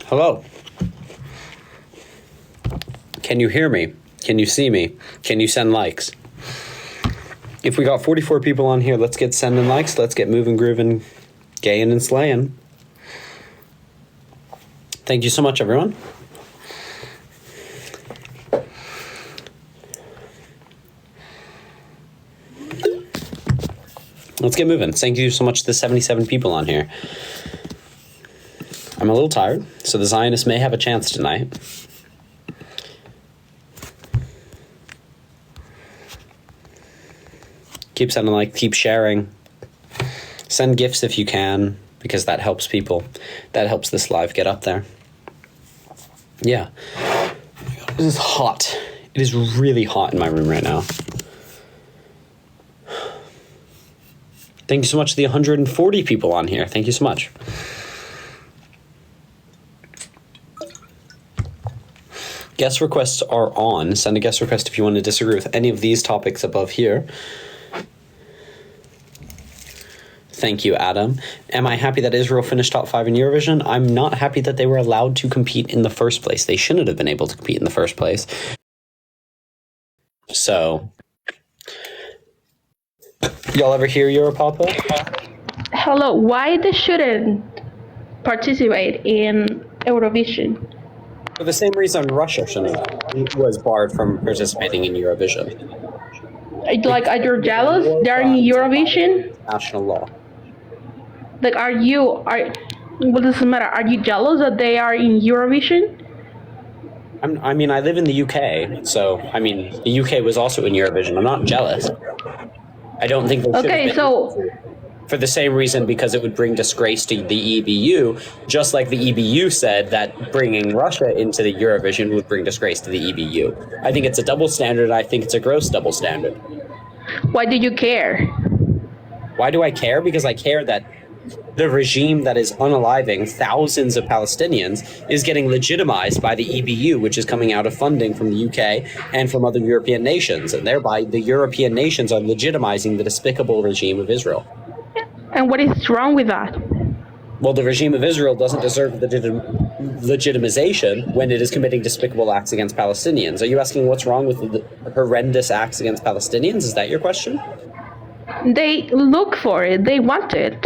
Hello. Can you hear me? Can you see me? Can you send likes? If we got 44 people on here, let's get sending likes. Let's get moving, grooving, gaying, and slaying. Thank you so much, everyone. Let's get moving. Thank you so much to the 77 people on here. I'm a little tired, so the Zionists may have a chance tonight. Keep sending like, keep sharing. Send gifts if you can, because that helps people. That helps this live get up there. Yeah. This is hot. It is really hot in my room right now. Thank you so much to the 140 people on here. Thank you so much. Guest requests are on. Send a guest request if you want to disagree with any of these topics above here. Thank you, Adam. Am I happy that Israel finished top 5 in Eurovision? I'm not happy that they were allowed to compete in the first place. They shouldn't have been able to compete in the first place. So, y'all ever hear Europapa? Hello, why they shouldn't participate in Eurovision? For the same reason Russia was barred from participating in Eurovision. Like, are you jealous? They're in Eurovision? National law. Like, what does it matter? Are you jealous that they are in Eurovision? I mean, I live in the UK, so, I mean, the UK was also in Eurovision. I'm not jealous. I don't think they should have been. For the same reason, because it would bring disgrace to the EBU, just like the EBU said that bringing Russia into the Eurovision would bring disgrace to the EBU. I think it's a double standard. I think it's a gross double standard. Why do you care? Why do I care? Because I care that the regime that is unaliving thousands of Palestinians is getting legitimized by the EBU, which is coming out of funding from the UK and from other European nations. And thereby, the European nations are legitimizing the despicable regime of Israel. And what is wrong with that? Well, the regime of Israel doesn't deserve the legitimization when it is committing despicable acts against Palestinians. Are you asking what's wrong with the horrendous acts against Palestinians? Is that your question? They look for it. They want it.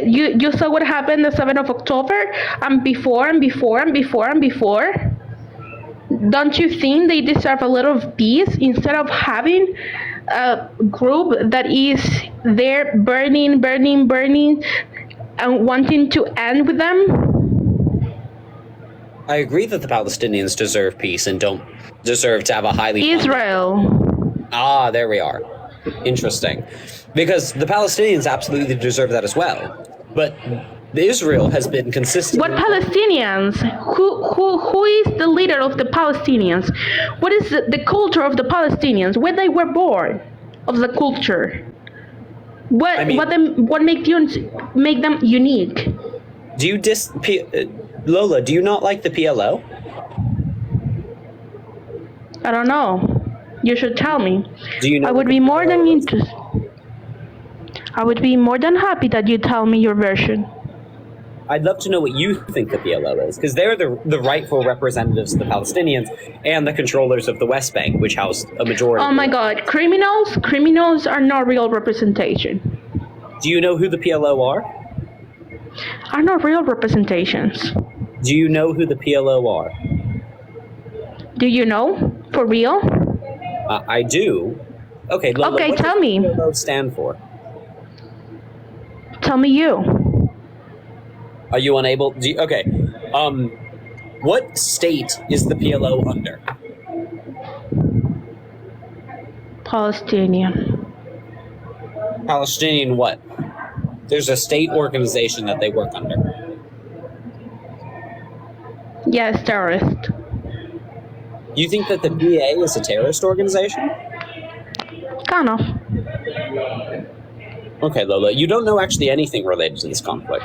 You saw what happened the 7th of October and before. Don't you think they deserve a little peace instead of having a group that is there burning and wanting to end with them? I agree that the Palestinians deserve peace and don't deserve to have a highly... Israel. Ah, there we are. Interesting. Because the Palestinians absolutely deserve that as well. But Israel has been consistent. What Palestinians? Who is the leader of the Palestinians? What is the culture of the Palestinians? When they were born, of the culture. What make them unique? Do you Lola? Do you not like the PLO? I don't know. You should tell me. Do you know? I would be more than interested. I would be more than happy that you tell me your version. I'd love to know what you think the PLO is, because they're the rightful representatives of the Palestinians and the controllers of the West Bank, which house a majority. Oh my God, criminals are not real representation. Do you know who the PLO are? Are not real representations. Do you know who the PLO are? Do you know? For real? I do. Okay, Lola, okay, what tell me. What does PLO stand for? Tell me you. Are you unable? Okay. What state is the PLO under? Palestinian. Palestinian what? There's a state organization that they work under. Yes, terrorist. You think that the PA is a terrorist organization? Kind of. Okay, Lola, you don't know actually anything related to this conflict.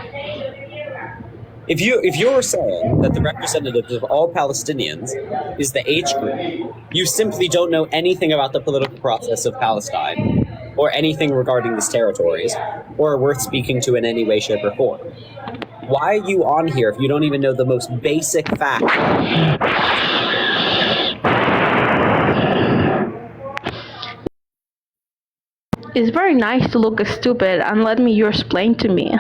If you're saying that the representatives of all Palestinians is the H group, you simply don't know anything about the political process of Palestine, or anything regarding these territories, or are worth speaking to in any way, shape, or form. Why are you on here if you don't even know the most basic fact? It's very nice to look stupid and let me you explain to me.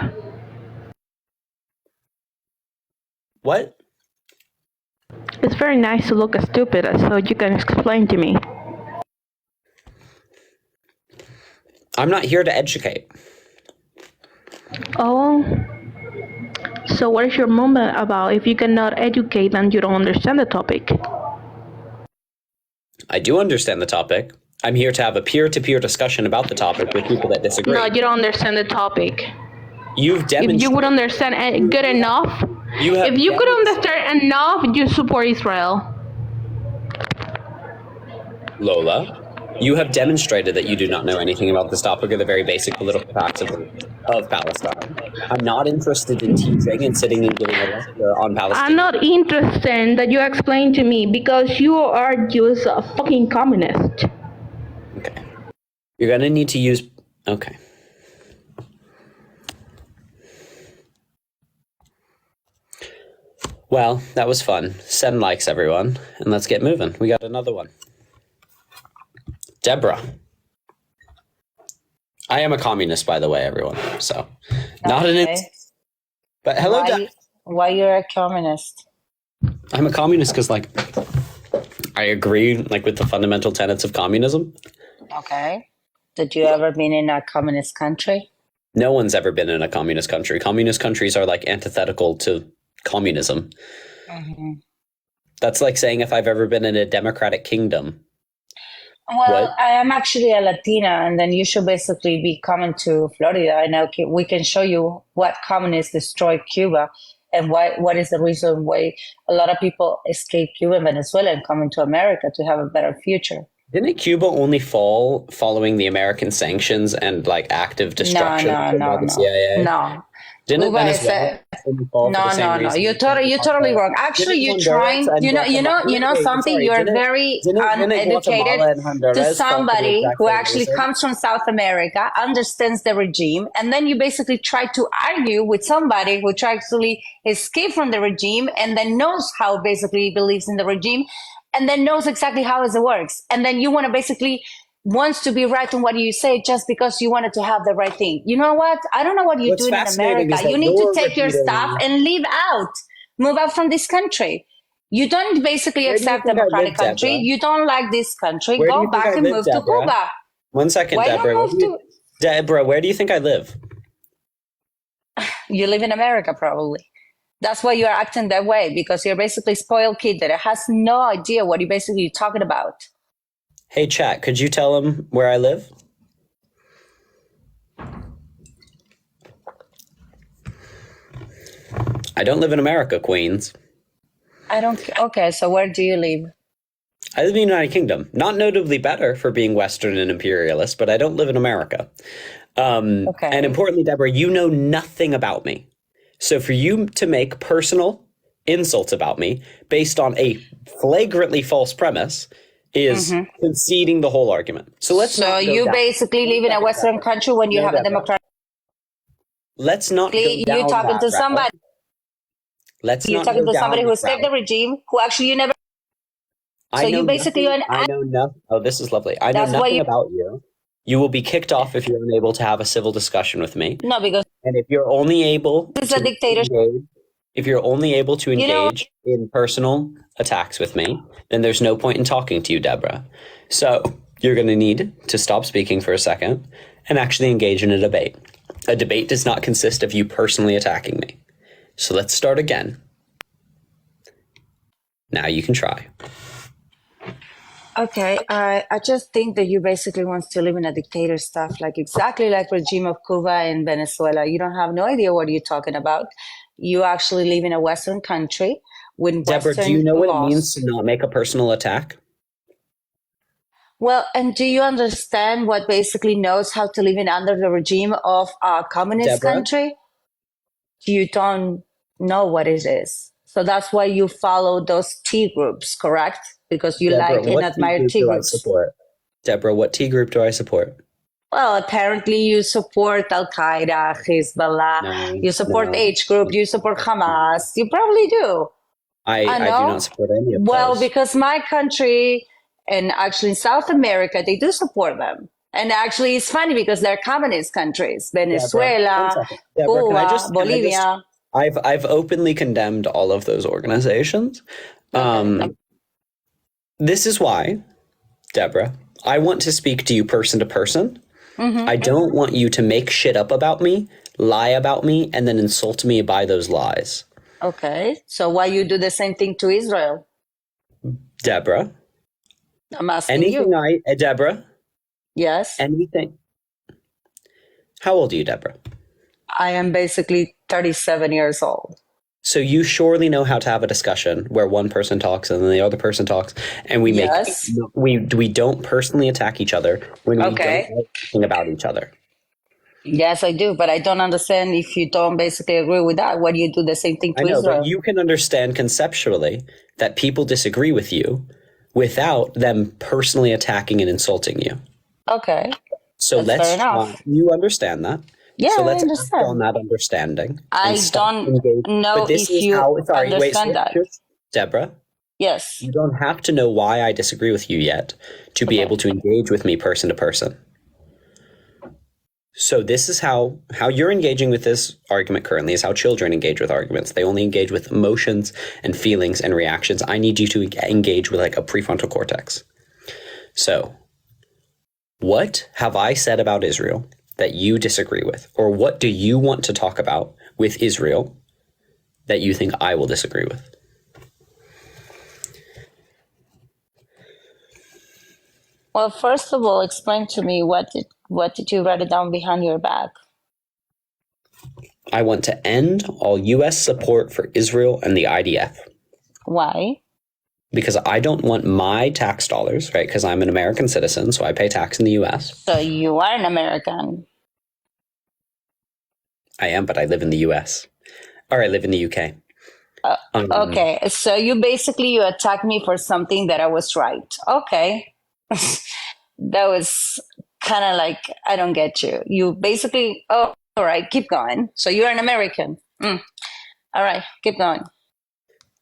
What? It's very nice to look stupid so you can explain to me. I'm not here to educate. Oh, so what is your moment about? If you cannot educate, then you don't understand the topic. I do understand the topic. I'm here to have a peer-to-peer discussion about the topic with people that disagree. No, you don't understand the topic. You've demonstrated. If you would understand good enough, if you could understand enough, you support Israel. Lola, you have demonstrated that you do not know anything about this topic or the very basic political facts of Palestine. I'm not interested in teaching and sitting and giving a lecture on Palestine. I'm not interested that you explain to me because you are just a fucking communist. Okay. You're going to need to use... Okay. Well, that was fun. 7 likes, everyone. And let's get moving. We got another one. Deborah. I am a communist, by the way, everyone. So, not an... But hello, why you're a communist? I'm a communist because, like, I agree, like, with the fundamental tenets of communism. Okay. Did you ever been in a communist country? No one's ever been in a communist country. Communist countries are, like, antithetical to communism. Mm-hmm. That's like saying if I've ever been in a democratic kingdom. Well, what? I am actually a Latina, and then you should basically be coming to Florida, and we can show you what communists destroyed Cuba and what is the reason why a lot of people escape Cuba and Venezuela and come into America to have a better future. Didn't Cuba only fall following the American sanctions and like active destruction? No. Didn't Venezuela No. You're totally wrong. Actually, you're trying. You know something. You're very uneducated to somebody who actually comes from South America, understands the regime, and then you basically try to argue with somebody who tries to escape from the regime and then knows how basically believes in the regime, and then knows exactly how it works, and then you want to basically wants to be right on what you say just because you wanted to have the right thing. You know what? I don't know what you're doing in America. You need to take your stuff and leave out. Move out from this country. You don't basically accept a democratic country. You don't like this country. Go back and move to Cuba. 1 second, Deborah. Deborah, where do you think I live? You live in America, probably. That's why you're acting that way, because you're basically a spoiled kid that has no idea what you're basically talking about. Hey, chat, could you tell them where I live? I don't live in America, Queens. Okay, so where do you live? I live in the United Kingdom. Not notably better for being Western and imperialist, but I don't live in America. Okay. And importantly, Deborah, you know nothing about me. So for you to make personal insults about me based on a flagrantly false premise is conceding the whole argument. So you basically live in a Western country when you have a democratic. Let's not. You're talking to somebody. You're talking to somebody who escaped the regime, who actually you never. So you basically. I know nothing. Oh, this is lovely. I know nothing about you. You will be kicked off if you're unable to have a civil discussion with me. No, because. And if you're only able. This is a dictatorship. If you're only able to engage in personal attacks with me, then there's no point in talking to you, Deborah. So you're going to need to stop speaking for a second and actually engage in a debate. A debate does not consist of you personally attacking me. So let's start again. Now you can try. Okay, I just think that you basically want to live in a dictator stuff, like exactly like regime of Cuba and Venezuela. You don't have no idea what you're talking about. You actually live in a Western country with Deborah, Western do you know laws. what it means to not make a personal attack? Well, and do you understand what basically knows how to live in under the regime of a communist country? You don't know what it is. So that's why you follow those T groups, correct? Because you Deborah, like and admire T groups. Deborah, what T group do I support? Well, apparently you support Al Qaeda, Hezbollah, you support H group, you support Hamas. You probably do. I do not support any of those. Well, because my country and actually in South America, they do support them. And actually, it's funny because they're communist countries: Venezuela, Cuba, Bolivia. I've openly condemned all of those organizations. This is why, Deborah, I want to speak to you person to person. I don't want you to make shit up about me, lie about me, and then insult me by those lies. Okay. So why you do the same thing to Israel? Deborah. I'm asking you. Deborah? Yes? Anything. How old are you, Deborah? I am basically 37 years old. So you surely know how to have a discussion where one person talks and then the other person talks, and we we don't personally attack each other when we don't know anything about each other. Yes, I do, but I don't understand if you don't basically agree with that. Why do you do the same thing to Israel? But you can understand conceptually that people disagree with you without them personally attacking and insulting you. Okay. So you understand that. Yeah, so let's I understand. act on that understanding. I don't know if you understand that. Deborah? Yes. You don't have to know why I disagree with you yet to be able to engage with me person to person. So this is how you're engaging with this argument currently is how children engage with arguments. They only engage with emotions and feelings and reactions. I need you to engage with like a prefrontal cortex. So what have I said about Israel that you disagree with? Or what do you want to talk about with Israel that you think I will disagree with? Well, first of all, explain to me what did you write it down behind your back? I want to end all U.S. support for Israel and the IDF. Why? Because I don't want my tax dollars, right? Because I'm an American citizen, so I pay tax in the U.S. So you are an American. I am, but I live in the U.S. Or I live in the U.K. Okay, so you attacked me for something that I was right. Okay. That was kind of like, I don't get you. You basically, all right, keep going. So you're an American. All right, keep going.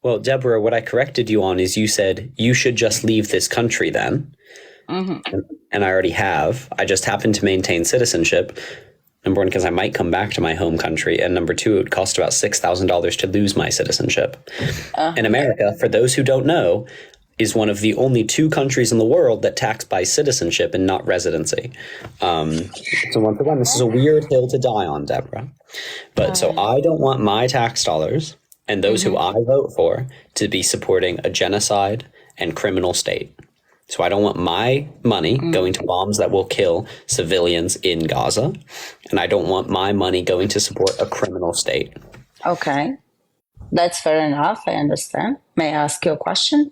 Well, Deborah, what I corrected you on is you said you should just leave this country then. And I already have. I just happen to maintain citizenship. Number one, because I might come back to my home country. And number two, it would cost about $6,000 to lose my citizenship. In America, for those who don't know, is one of the only two countries in the world that tax by citizenship and not residency. So once again, this is a weird hill to die on, Deborah. But so I don't want my tax dollars and those who I vote for to be supporting a genocide and criminal state. So I don't want my money going to bombs that will kill civilians in Gaza. And I don't want my money going to support a criminal state. Okay. That's fair enough. I understand. May I ask you a question?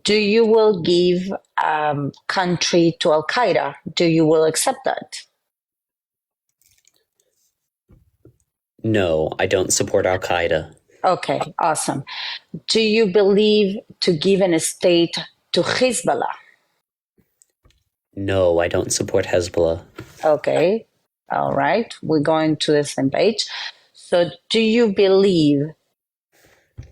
Do you will give country to Al Qaeda? Do you will accept that? No, I don't support Al Qaeda. Okay, awesome. Do you believe to give an estate to Hezbollah? No, I don't support Hezbollah. Okay, all right. We're going to the same page. So do you believe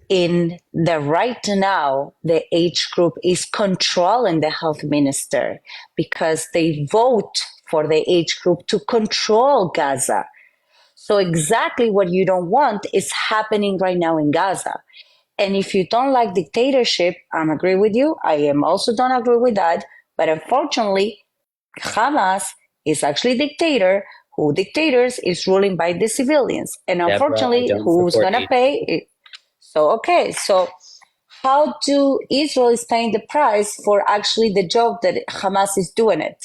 in the right now, the H group is controlling the health minister because they vote for the H group to control Gaza. So exactly what you don't want is happening right now in Gaza. And if you don't like dictatorship, I agree with you. I am also don't agree with that. But unfortunately, Hamas is actually dictators is ruling by the civilians. And unfortunately, who's going to pay it? So how do Israel is paying the price for actually the job that Hamas is doing it?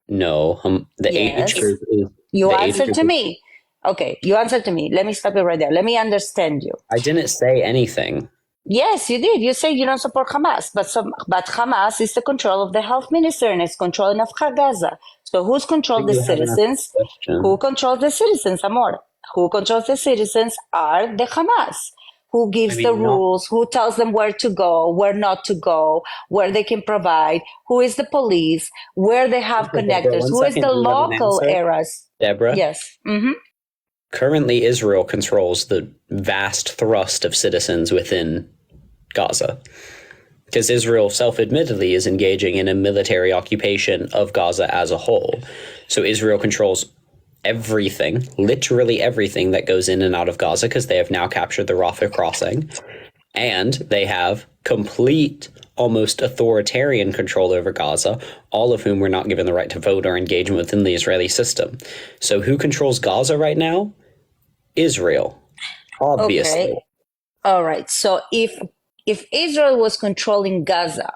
No, the H group is... You answered to me. Okay, you answered to me. Let me stop you right there. Let me understand you. I didn't say anything. Yes, you did. You say you don't support Hamas, but Hamas is the control of the health minister and it's controlling of Gaza. So who's control the citizens? Who controls the citizens, Amor? Who controls the citizens are the Hamas. who gives the rules, who tells them where to go, where not to go, where they can provide, who is the police, where they have connectors, who is the local areas. Deborah? Yes. Mm-hmm. Currently, Israel controls the vast thrust of citizens within Gaza. Because Israel self-admittedly is engaging in a military occupation of Gaza as a whole. So Israel controls everything, literally everything that goes in and out of Gaza, because they have now captured the Rafah crossing. And they have complete, almost authoritarian control over Gaza, all of whom were not given the right to vote or engagement within the Israeli system. So who controls Gaza right now? Israel, obviously. Okay. All right. So if Israel was controlling Gaza,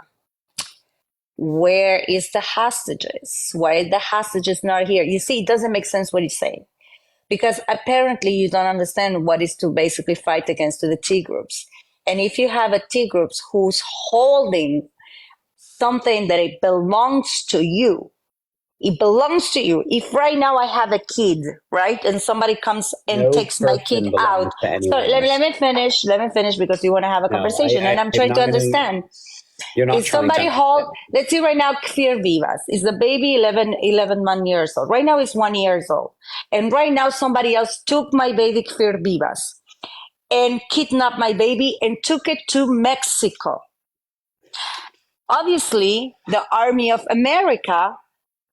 where is the hostages? Why are the hostages not here? You see, it doesn't make sense what he's saying. Because apparently you don't understand what is to basically fight against the T groups. And if you have a T groups who's holding something that it belongs to you, it belongs to you. If right now I have a kid, right, and somebody comes and takes my kid out. So let me finish because you want to have a conversation, and I'm trying to understand. If somebody let's see right now, Kfir Vivas is the baby 11 years old. Right now it's 1 year old. And right now somebody else took my baby Kfir Vivas and kidnapped my baby and took it to Mexico. Obviously, the Army of America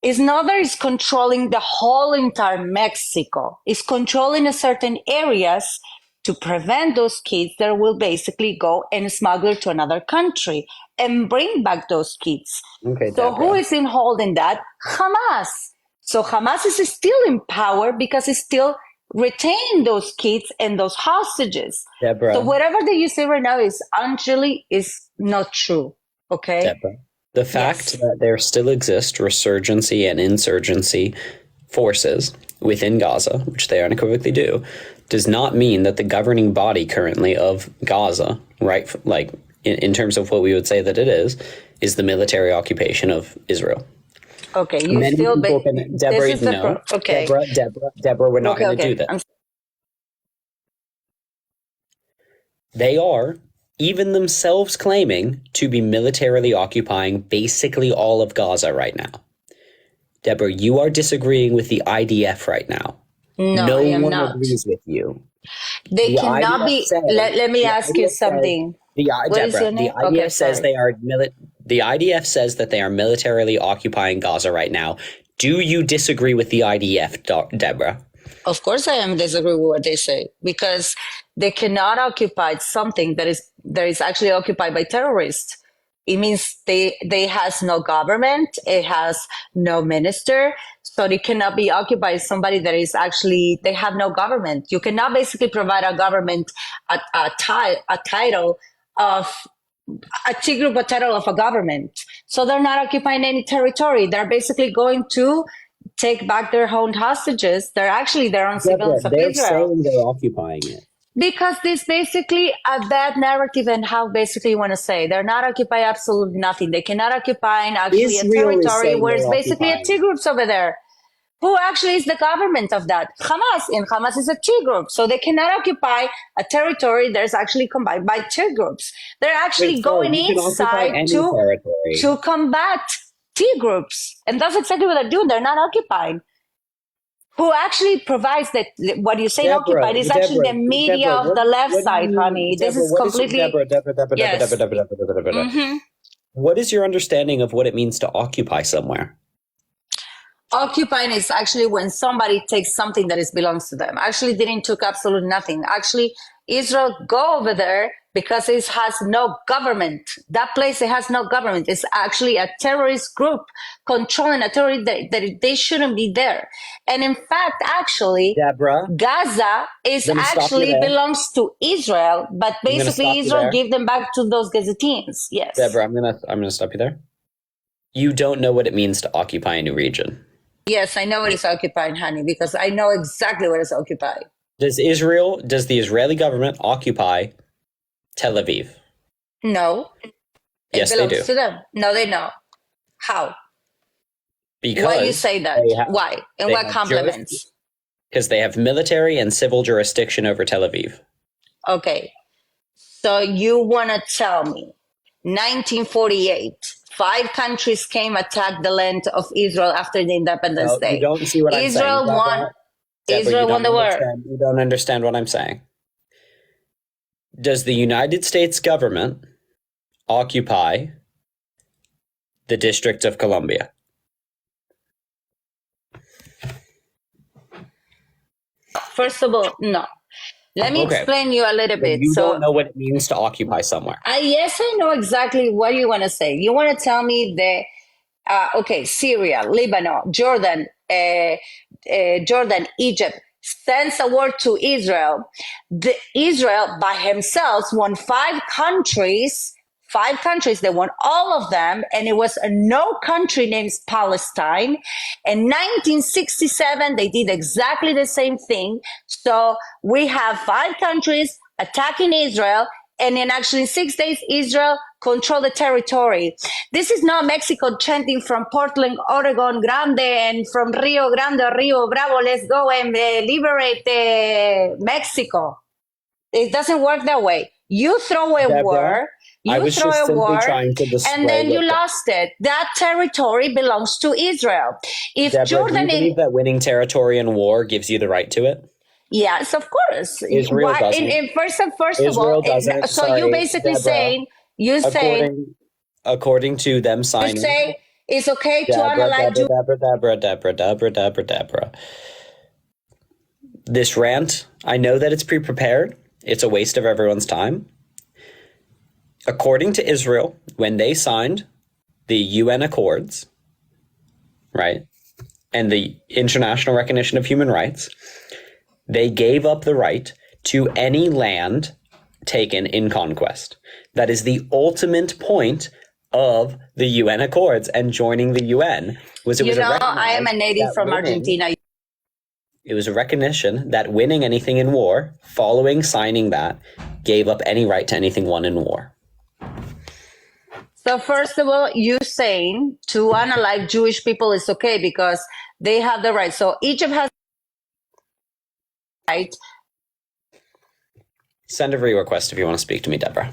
is not that it's controlling the whole entire Mexico. It's controlling a certain areas to prevent those kids that will basically go and smuggle to another country and bring back those kids. Okay, so who is in holding that? Hamas. So Hamas is still in power because it's still retaining those kids and those hostages. Deborah. So whatever that you say right now is actually is not true. Okay? Deborah. The fact that there still exist resurgency and insurgency forces within Gaza, which they unequivocally do, does not mean that the governing body currently of Gaza, right, like in terms of what we would say that it is the military occupation of Israel. Okay, you Many still... Deborah, okay. Deborah, we're not going to do that. They are even themselves claiming to be militarily occupying basically all of Gaza right now. Deborah, you are disagreeing with the IDF right now. No, I am one not. agrees with you. They cannot be... Let me ask you something. The IDF says they are... The IDF says that they are militarily occupying Gaza right now. Do you disagree with the IDF, Deborah? Of course I am disagree with what they say, because they cannot occupy something that is actually occupied by terrorists. It means they has no government, it has no minister, so they cannot be occupied somebody that is actually, they have no government. You cannot basically provide a government a title of a T group, a title of a government. So they're not occupying any territory. They're basically going to take back their own hostages. They're actually their own civilians of Israel. They're saying they're occupying it. Because this basically a bad narrative and how basically you want to say they're not occupying absolutely nothing. They cannot occupy actually a territory where it's basically a T groups over there. Who actually is the government of that? Hamas. And Hamas is a T group. So they cannot occupy a territory that is actually combined by T groups. They're actually going inside to combat T groups. And that's exactly what they're doing. They're not occupying. Who actually provides that? What you say occupied is actually the media of the left side, honey. This is completely... What is your understanding of what it means to occupy somewhere? Occupying is actually when somebody takes something that belongs to them. Actually, didn't took absolutely nothing. Actually, Israel go over there because it has no government. That place, it has no government. It's actually a terrorist group controlling a territory that they shouldn't be there. And in fact, actually, Deborah, Gaza is actually belongs to Israel, but basically Israel gave them back to those Gazetines. Yes. Deborah, I'm gonna stop you there. You don't know what it means to occupy a new region. Yes, I know what is occupying, honey, because I know exactly what is occupied. Does the Israeli government occupy Tel Aviv? No. Yes, they do. It belongs to them. No, they know. How? Because why you say that? Why? And what complements? Because they have military and civil jurisdiction over Tel Aviv. Okay. So you want to tell me 1948, 5 countries came attacked the land of Israel after the Independence Day. You don't see what Israel I'm saying. won. Deborah, Israel won the war. You don't understand what I'm saying. Does the United States government occupy the District of Columbia? First of all, no. Let me explain you a little bit. You don't know what it means to occupy somewhere. Yes, I know exactly what you want to say. You want to tell me Syria, Lebanon, Jordan, Egypt sends a war to Israel. Israel by himself won 5 countries. 5 countries, they won all of them, and it was no country named Palestine. In 1967, they did exactly the same thing. So we have 5 countries attacking Israel, and in actually 6 days, Israel controlled the territory. This is not Mexico chanting from Portland, Oregon Grande, and from Rio Grande, Rio Bravo, let's go and liberate Mexico. It doesn't work that way. You throw a war. You throw a war, and then you lost it. That territory belongs to Israel. If Deborah, Jordan, do you believe that winning territory in war gives you the right to it? Yes, of course. Israel doesn't. First of all, so you basically saying according to them signing. You say it's okay to analyze. Deborah. This rant, I know that it's pre-prepared. It's a waste of everyone's time. According to Israel, when they signed the UN Accords, right, and the international recognition of human rights, they gave up the right to any land taken in conquest. That is the ultimate point of the UN Accords and joining the UN. I am a native from Argentina. It was a recognition that winning anything in war, following signing that, gave up any right to anything won in war. So first of all, you saying to analyze Jewish people is okay because they have the right. So Egypt has right. Send a request if you want to speak to me, Deborah.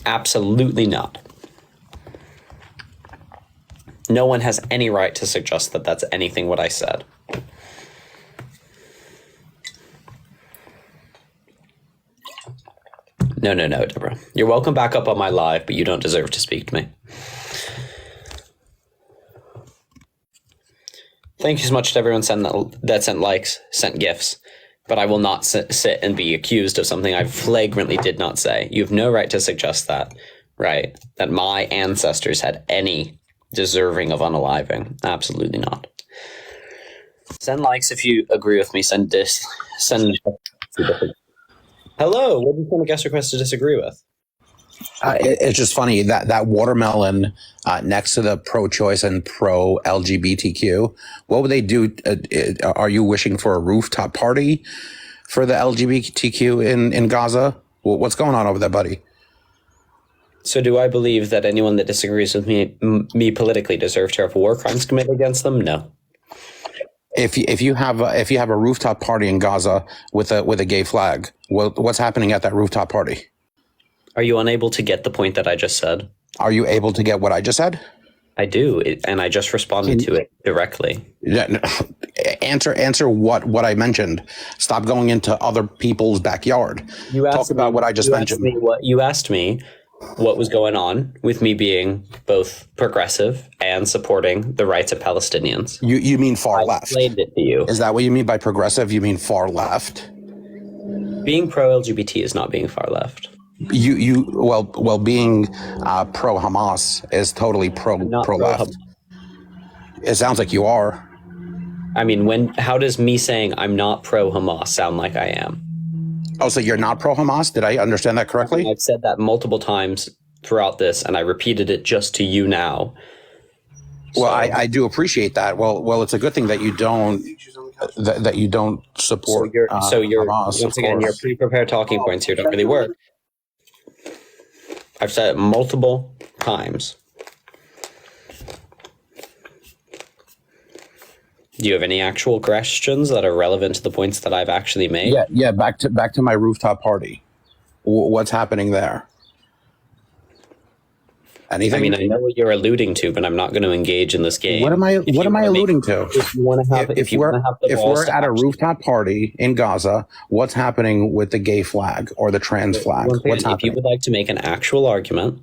Absolutely not. No one has any right to suggest that that's anything what I said. No, Deborah. You're welcome back up on my live, but you don't deserve to speak to me. Thank you so much to everyone that sent likes, sent gifts, but I will not sit and be accused of something I flagrantly did not say. You have no right to suggest that, right? That my ancestors had any deserving of unaliving. Absolutely not. Send likes if you agree with me. Send. Hello, what do you send a guest request to disagree with? It's just funny that watermelon next to the pro-choice and pro-LGBTQ. What would they do? Are you wishing for a rooftop party for the LGBTQ in Gaza? What's going on over there, buddy? So do I believe that anyone that disagrees with me politically deserves to have war crimes committed against them? No. If you have a rooftop party in Gaza with a gay flag, what's happening at that rooftop party? Are you unable to get the point that I just said? Are you able to get what I just said? I do, and I just responded to it directly. Yeah, answer what I mentioned. Stop going into other people's backyard. Talk about what I just mentioned. You asked me what was going on with me being both progressive and supporting the rights of Palestinians. You mean far left? I explained it to you. Is that what you mean by progressive? You mean far left? Being pro-LGBT is not being far left. Well, being pro-Hamas is totally pro-left. It sounds like you are. I mean, how does me saying I'm not pro-Hamas sound like I am? Oh, so you're not pro-Hamas? Did I understand that correctly? I've said that multiple times throughout this, and I repeated it just to you now. Well, I do appreciate that. Well, it's a good thing that you don't support. So you're Hamas, once again, your pre-prepared talking points here don't really work. I've said it multiple times. Do you have any actual questions that are relevant to the points that I've actually made? Yeah. Back to my rooftop party. What's happening there? Anything? I mean, I know what you're alluding to, but I'm not going to engage in this game. What am I alluding to? If you want to have, if we're at a rooftop party in Gaza, what's happening with the gay flag or the trans flag? What's happening? If you would like to make an actual argument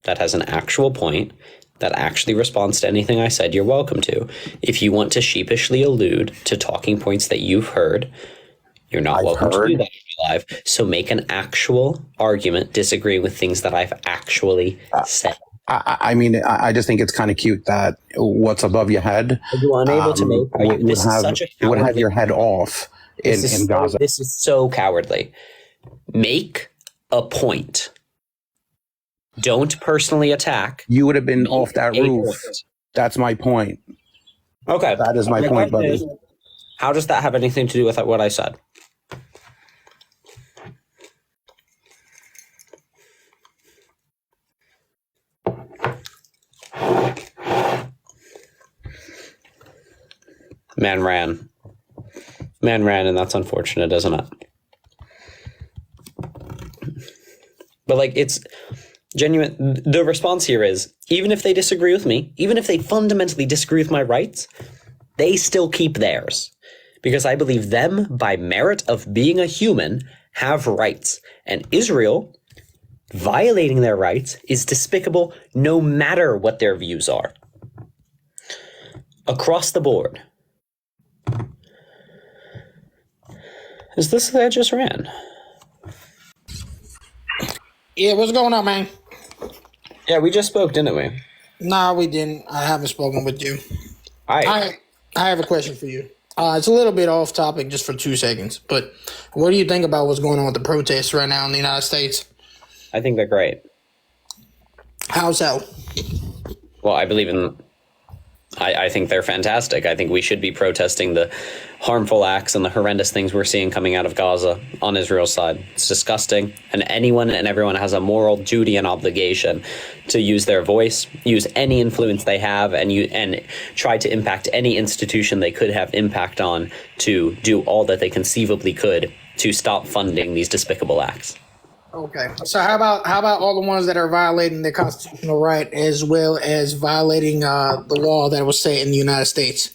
that has an actual point that actually responds to anything I said, you're welcome to. If you want to sheepishly allude to talking points that you've heard, you're not welcome to do that live. So make an actual argument disagreeing with things that I've actually said. I mean, I just think it's kind of cute that what's above your head would have your head off in Gaza. This is so cowardly. Make a point. Don't personally attack. You would have been off that roof. That's my point. Okay. That is my point, buddy. How does that have anything to do with what I said? Man ran, and that's unfortunate, isn't it? But like, it's genuine. The response here is, even if they disagree with me, even if they fundamentally disagree with my rights, they still keep theirs. Because I believe them, by merit of being a human, have rights. And Israel, violating their rights, is despicable no matter what their views are. Across the board. Is this the guy I just ran? Yeah, what's going on, man? Yeah, we just spoke, didn't we? Nah, we didn't. I haven't spoken with you. I have a question for you. It's a little bit off topic just for 2 seconds, but what do you think about what's going on with the protests right now in the United States? I think they're great. How so? Well, I think they're fantastic. I think we should be protesting the harmful acts and the horrendous things we're seeing coming out of Gaza on Israel's side. It's disgusting. And anyone and everyone has a moral duty and obligation to use their voice, use any influence they have, and try to impact any institution they could have impact on to do all that they conceivably could to stop funding these despicable acts. Okay. So how about all the ones that are violating their constitutional right as well as violating the law that was set in the United States?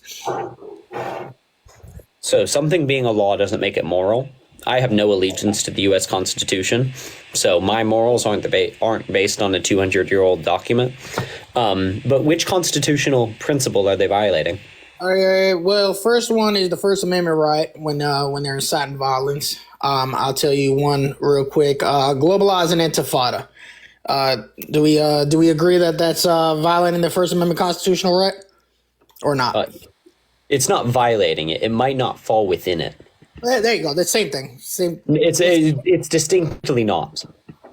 So something being a law doesn't make it moral. I have no allegiance to the U.S. Constitution, so my morals aren't based on a 200-year-old document. But which constitutional principle are they violating? Well, first one is the First Amendment right when they're inciting violence. I'll tell you one real quick. Globalizing Intifada. Do we agree that that's violating the First Amendment constitutional right, or not? It's not violating it. It might not fall within it. There you go. The same thing. It's distinctly not.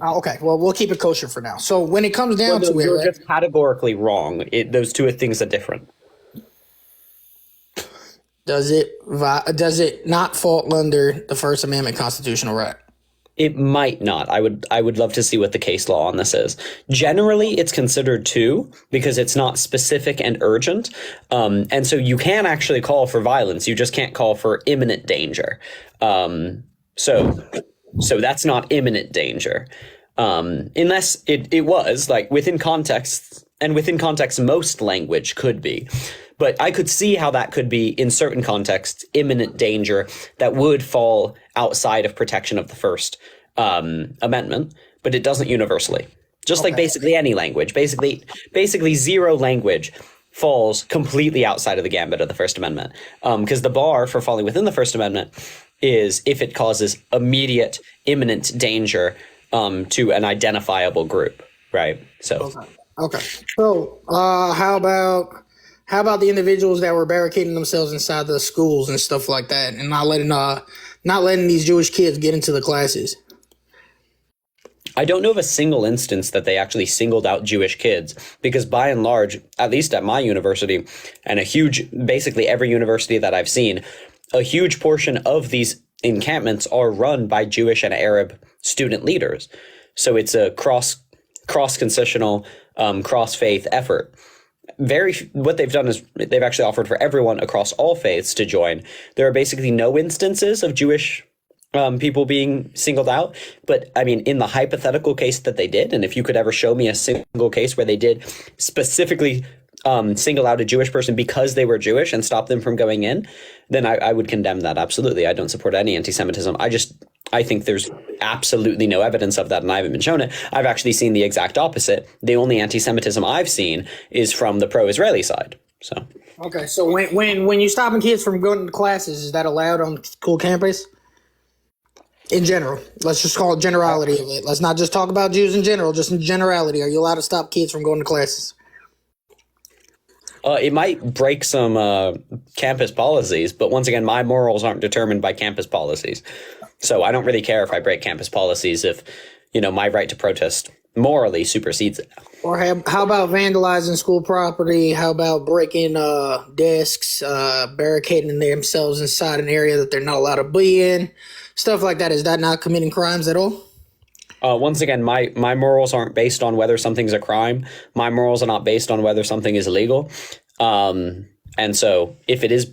Okay. Well, we'll keep it kosher for now. So when it comes down to it, you're just categorically wrong. Those two things are different. Does it not fall under the First Amendment constitutional right? It might not. I would love to see what the case law on this is. Generally, it's considered two because it's not specific and urgent. And so you can actually call for violence. You just can't call for imminent danger. So that's not imminent danger. Unless it was like within context, and within context, most language could be. But I could see how that could be, in certain contexts, imminent danger that would fall outside of protection of the First Amendment, but it doesn't universally. Just like basically any language. Basically zero language falls completely outside of the gambit of the First Amendment. Because the bar for falling within the First Amendment is if it causes immediate, imminent danger to an identifiable group, right? So. Okay. So how about the individuals that were barricading themselves inside the schools and stuff like that, and not letting these Jewish kids get into the classes? I don't know of a single instance that they actually singled out Jewish kids, because by and large, at least at my university, and basically every university that I've seen, a huge portion of these encampments are run by Jewish and Arab student leaders. So it's a cross-confessional, cross-faith effort. What they've done is they've actually offered for everyone across all faiths to join. There are basically no instances of Jewish people being singled out. But I mean, in the hypothetical case that they did, and if you could ever show me a single case where they did specifically single out a Jewish person because they were Jewish and stop them from going in, then I would condemn that. Absolutely. I don't support any anti-Semitism. I think there's absolutely no evidence of that, and I haven't been shown it. I've actually seen the exact opposite. The only anti-Semitism I've seen is from the pro-Israeli side. So okay, so when you stopping kids from going to classes, is that allowed on school campus? In general, let's just call it generality of it. Let's not just talk about Jews in general, just in generality. Are you allowed to stop kids from going to classes? It might break some campus policies, but once again, my morals aren't determined by campus policies. So I don't really care if I break campus policies if, my right to protest morally supersedes it. Or how about vandalizing school property? How about breaking desks, barricading themselves inside an area that they're not allowed to be in? Stuff like that. Is that not committing crimes at all? Once again, my morals aren't based on whether something's a crime. My morals are not based on whether something is illegal. And so if it is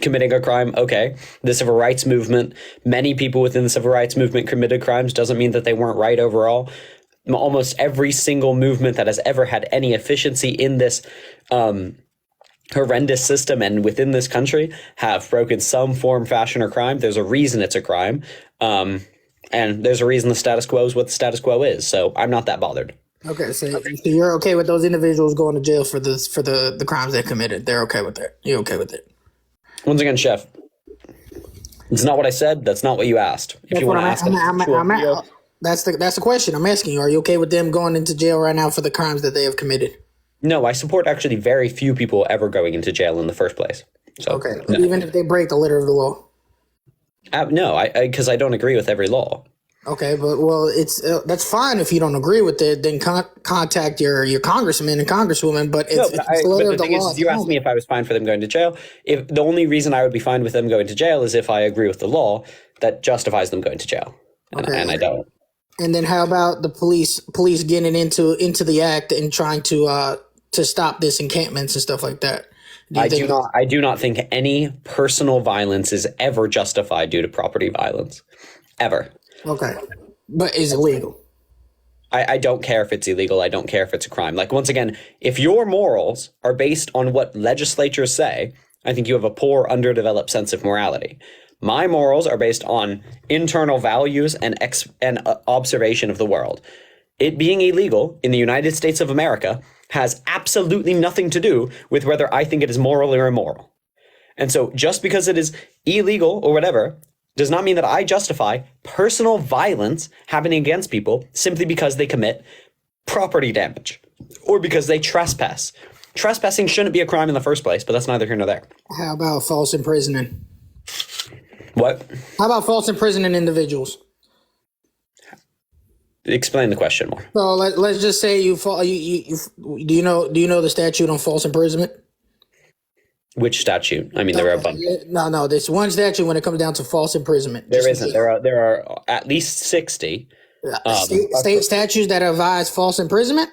committing a crime, okay. The civil rights movement, many people within the civil rights movement committed crimes. Doesn't mean that they weren't right overall. Almost every single movement that has ever had any efficiency in this horrendous system and within this country have broken some form, fashion, or crime. There's a reason it's a crime. And there's a reason the status quo is what the status quo is. So I'm not that bothered. Okay, so you're okay with those individuals going to jail for the crimes they committed. They're okay with that. You're okay with it. Once again, Chef, it's not what I said. That's not what you asked. If you want to ask, that's the question I'm asking you. Are you okay with them going into jail right now for the crimes that they have committed? No, I support actually very few people ever going into jail in the first place. So, okay, no. Even if they break the letter of the law. No, because I don't agree with every law. Okay, but it's that's fine if you don't agree with it. Then contact your congressman and congresswoman. But it's the letter of the law. You asked me if I was fine for them going to jail. If the only reason I would be fine with them going to jail is if I agree with the law that justifies them going to jail, and I don't. And then how about the police getting into the act and trying to stop this encampments and stuff like that? I do not think any personal violence is ever justified due to property violence, ever. Okay, but is it legal? I don't care if it's illegal. I don't care if it's a crime. Like, once again, if your morals are based on what legislatures say, I think you have a poor, underdeveloped sense of morality. My morals are based on internal values and observation of the world. It being illegal in the United States of America has absolutely nothing to do with whether I think it is moral or immoral. And so just because it is illegal or whatever does not mean that I justify personal violence happening against people simply because they commit property damage or because they trespass. Trespassing shouldn't be a crime in the first place, but that's neither here nor there. How about false imprisoning? What? How about false imprisoning individuals? Explain the question more. So let's just say do you know the statute on false imprisonment? Which statute? I mean, there are a bunch. No. There's one statute when it comes down to false imprisonment. There isn't. There are at least 60 state statutes that advise false imprisonment.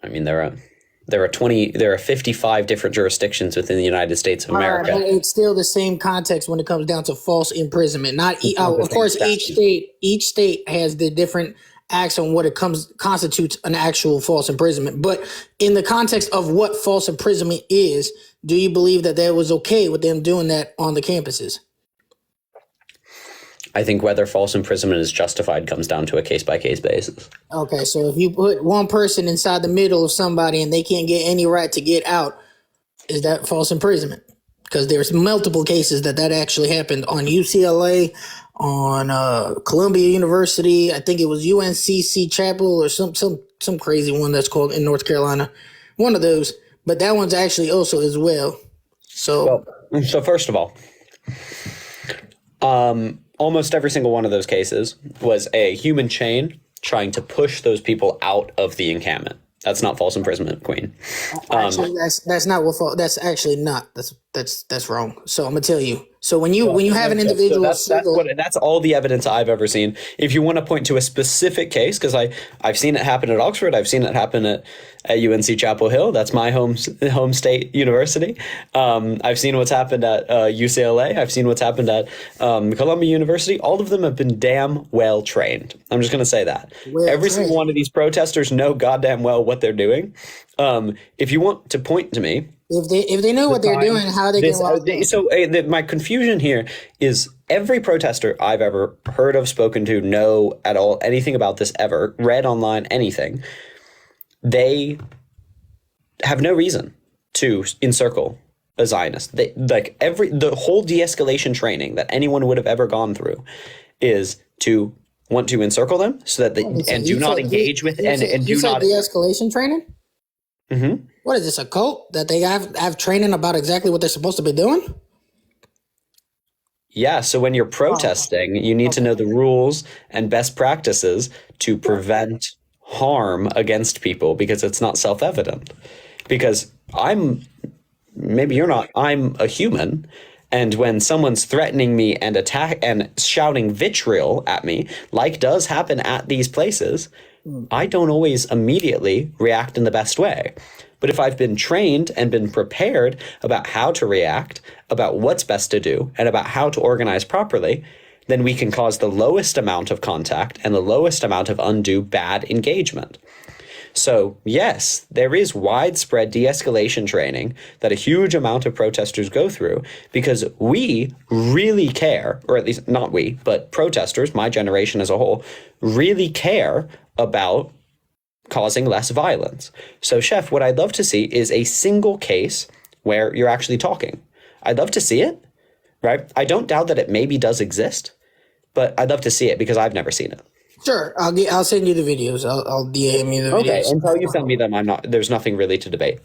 I mean, there are 55 different jurisdictions within the United States of America. But it's still the same context when it comes down to false imprisonment. Of course, each state has the different acts on what constitutes an actual false imprisonment. But in the context of what false imprisonment is, do you believe that was okay with them doing that on the campuses? I think whether false imprisonment is justified comes down to a case-by-case basis. Okay, so if you put one person inside the middle of somebody and they can't get any right to get out, is that false imprisonment? Because there's multiple cases that actually happened on UCLA, on Columbia University. I think it was UNCC Chapel or some crazy one that's called in North Carolina. One of those. But that one's actually also as well. So first of all, almost every single one of those cases was a human chain trying to push those people out of the encampment. That's not false imprisonment, Queen. Actually, that's not what. That's actually not. That's wrong. So I'm gonna tell you. So when you have an individual, that's all the evidence I've ever seen. If you want to point to a specific case, because I've seen it happen at Oxford, I've seen it happen at UNC Chapel Hill. That's my home state university. I've seen what's happened at UCLA. I've seen what's happened at Columbia University. All of them have been damn well trained. I'm just going to say that. Every single one of these protesters know goddamn well what they're doing. If you want to point to me, if they know what they're doing, how they get locked up. So my confusion here is every protester I've ever heard of, spoken to, know at all anything about this ever, read online, anything, they have no reason to encircle a Zionist. The whole de-escalation training that anyone would have ever gone through is to want to encircle them so that they do not engage with and do not de-escalation training. Mm-hmm. What is this, a cult that they have training about exactly what they're supposed to be doing? Yeah, so when you're protesting, you need to know the rules and best practices to prevent harm against people, because it's not self-evident. Because maybe you're not, I'm a human, and when someone's threatening me and shouting vitriol at me, like does happen at these places, I don't always immediately react in the best way. But if I've been trained and been prepared about how to react, about what's best to do, and about how to organize properly, then we can cause the lowest amount of contact and the lowest amount of undue bad engagement. So yes, there is widespread de-escalation training that a huge amount of protesters go through, because we really care, or at least not we, but protesters, my generation as a whole, really care about causing less violence. So Chef, what I'd love to see is a single case where you're actually talking. I'd love to see it, right? I don't doubt that it maybe does exist, but I'd love to see it because I've never seen it. Sure, I'll send you the videos. I'll DM you the videos. Okay, until you send me them, there's nothing really to debate.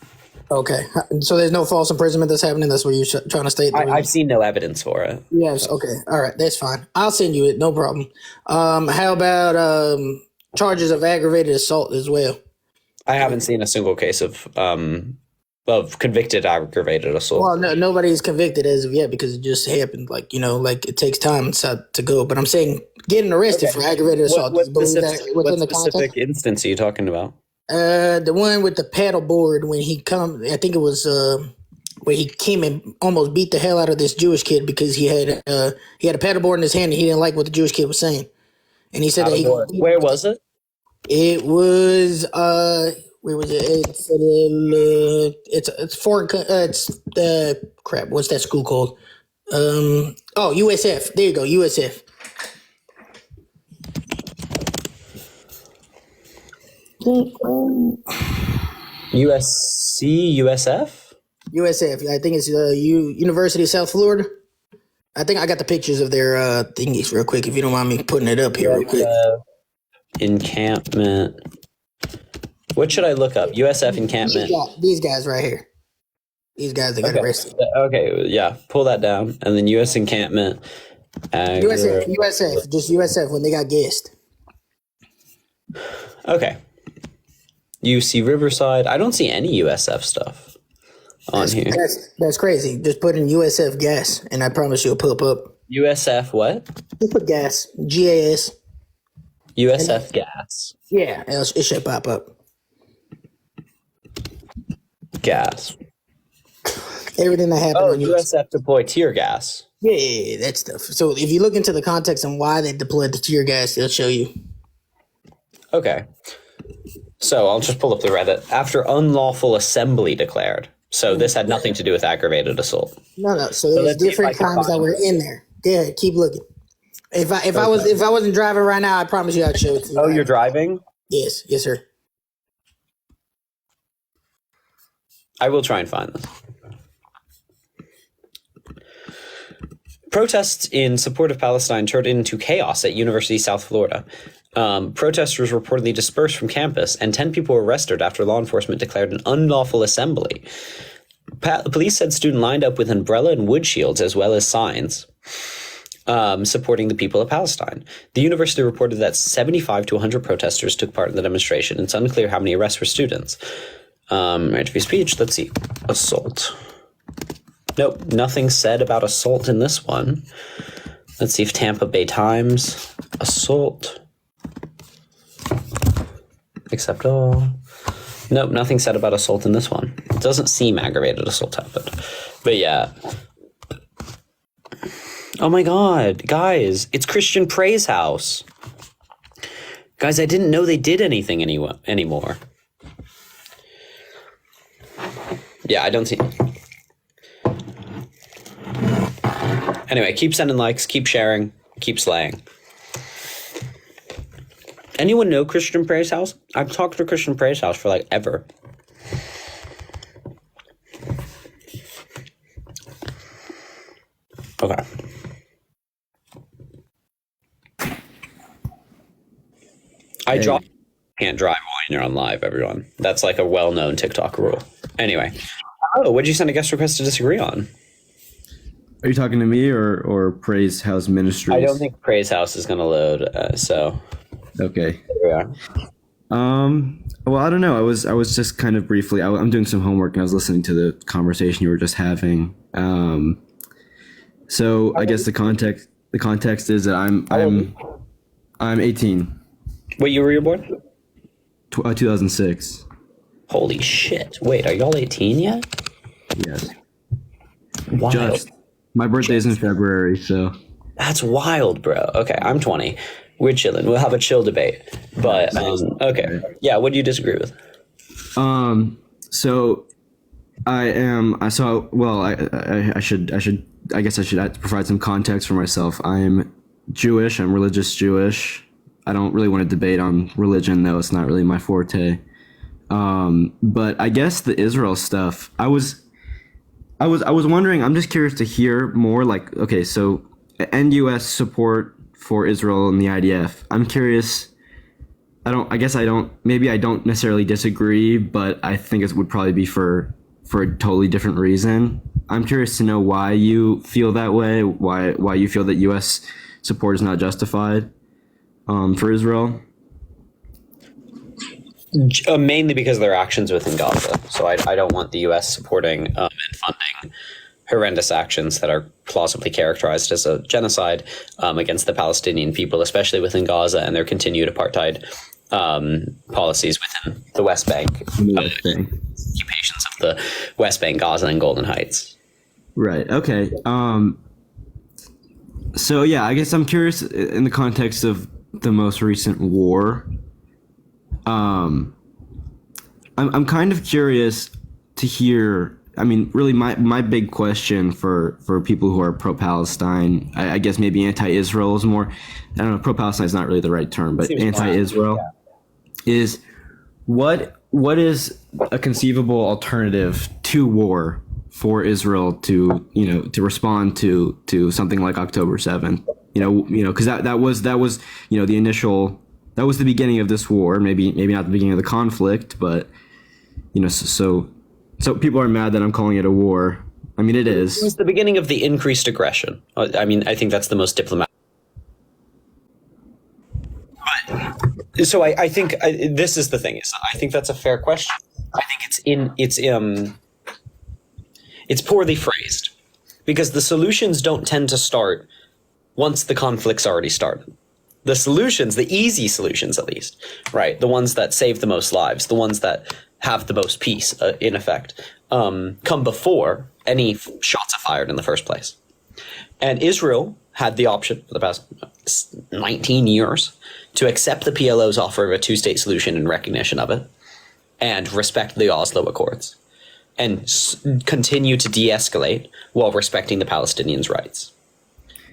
Okay, so there's no false imprisonment that's happening. That's what you're trying to state. I've seen no evidence for it. Yes. Okay. All right. That's fine. I'll send you it. No problem. How about charges of aggravated assault as well? I haven't seen a single case of convicted aggravated assault. Well, nobody's convicted as of yet because it just happened. Like it takes time to go. But I'm saying getting arrested for aggravated assault. What specific instance are you talking about? The one with the paddle board when he come. I think it was where he came and almost beat the hell out of this Jewish kid because he had a paddle board in his hand and he didn't like what the Jewish kid was saying, and he said that where was it? It was where was it? It's foreign. It's crap. What's that school called? USF. There you go, USF. USC, USF? USF. I think it's University of South Florida. I think I got the pictures of their thingies real quick. If you don't mind me putting it up here real quick. Encampment. What should I look up? USF encampment. These guys right here. These guys that got arrested. Okay, yeah. Pull that down. And then US encampment. USF. Just USF when they got gassed. Okay. UC Riverside. I don't see any USF stuff on here. That's crazy. Just put in USF gas and I promise you'll pop up. USF what? Just put gas. GAS. USF gas. Yeah, it should pop up. Gas. Everything that happened. Oh, USF deploy tear gas. Yeah, that stuff. So if you look into the context and why they deployed the tear gas, they'll show you. Okay. So I'll just pull up the Reddit. After unlawful assembly declared. So this had nothing to do with aggravated assault. No. So there's different times that were in there. Yeah, keep looking. If I wasn't driving right now, I promise you I'd show it to you. Oh, you're driving? Yes, sir. I will try and find this. Protests in support of Palestine turned into chaos at University of South Florida. Protesters reportedly dispersed from campus, and 10 people were arrested after law enforcement declared an unlawful assembly. Police said students lined up with umbrella and wood shields as well as signs supporting the people of Palestine. The university reported that 75 to 100 protesters took part in the demonstration. It's unclear how many arrests were students. Right to free speech. Let's see. Assault. Nope, nothing said about assault in this one. Let's see if Tampa Bay Times assault. Accept all. Nope, nothing said about assault in this one. It doesn't seem aggravated assault happened. But yeah. Oh my god, guys, it's Christian Praise House. Guys, I didn't know they did anything anymore. Yeah, I don't see. Anyway, keep sending likes, keep sharing, keep slaying. Anyone know Christian Praise House? I've talked to Christian Praise House for like ever. Okay. Can't drive while you're on live, everyone. That's like a well-known TikTok rule. Anyway. Oh, what'd you send a guest request to disagree on? Are you talking to me or Praise House Ministries? I don't think Praise House is going to load, so... Okay. There we are. Well, I don't know. I was just kind of briefly... I'm doing some homework and I was listening to the conversation you were just having. So I guess the context is that I'm 18. What year were you born? 2006. Holy shit. Wait, are y'all 18 yet? Yes. Wild. Just. My birthday is in February, so. That's wild, bro. Okay, I'm 20. We're chilling. We'll have a chill debate. But, okay. Yeah, what do you disagree with? So I should provide some context for myself. I'm Jewish. I'm religious Jewish. I don't really want to debate on religion, though. It's not really my forte. But I guess the Israel stuff, I was wondering, I'm just curious to hear more, like, okay, so end U.S. support for Israel and the IDF. I'm curious. Maybe I don't necessarily disagree, but I think it would probably be for a totally different reason. I'm curious to know why you feel that way, why you feel that U.S. support is not justified for Israel. Mainly because of their actions within Gaza. So I don't want the U.S. supporting and funding horrendous actions that are plausibly characterized as a genocide against the Palestinian people, especially within Gaza and their continued apartheid policies within the West Bank, occupations of the West Bank, Gaza, and Golden Heights. Right. Okay. So yeah, I guess I'm curious in the context of the most recent war. I'm kind of curious to hear. I mean, really, my big question for people who are pro-Palestine, I guess maybe anti-Israel is more. I don't know. Pro-Palestine is not really the right term, but anti-Israel is what is a conceivable alternative to war for Israel to respond to something like October 7th. Because that was the initial. That was the beginning of this war. Maybe not the beginning of the conflict, but so people are mad that I'm calling it a war. I mean, it is. It was the beginning of the increased aggression. I mean, I think that's the most diplomatic. But, so I think this is the thing. I think that's a fair question. I think it's poorly phrased because the solutions don't tend to start once the conflict's already started. The solutions, the easy solutions at least, right? The ones that save the most lives, the ones that have the most peace, in effect, come before any shots are fired in the first place. And Israel had the option for the past 19 years to accept the PLO's offer of a two-state solution in recognition of it and respect the Oslo Accords and continue to de-escalate while respecting the Palestinians' rights.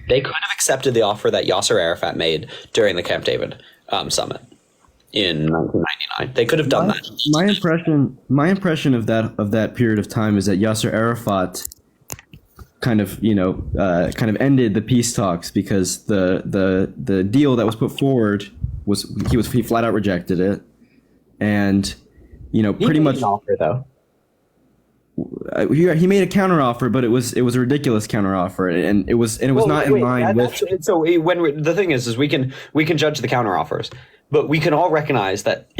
They could have accepted the offer that Yasser Arafat made during the Camp David summit in 1999. They could have done that. My impression of that period of time is that Yasser Arafat kind of ended the peace talks because the deal that was put forward he flat out rejected it, and pretty much. Offer, though. He made a counteroffer, but it was a ridiculous counteroffer, and it was not in line with. So the thing is we can judge the counteroffers, but we can all recognize that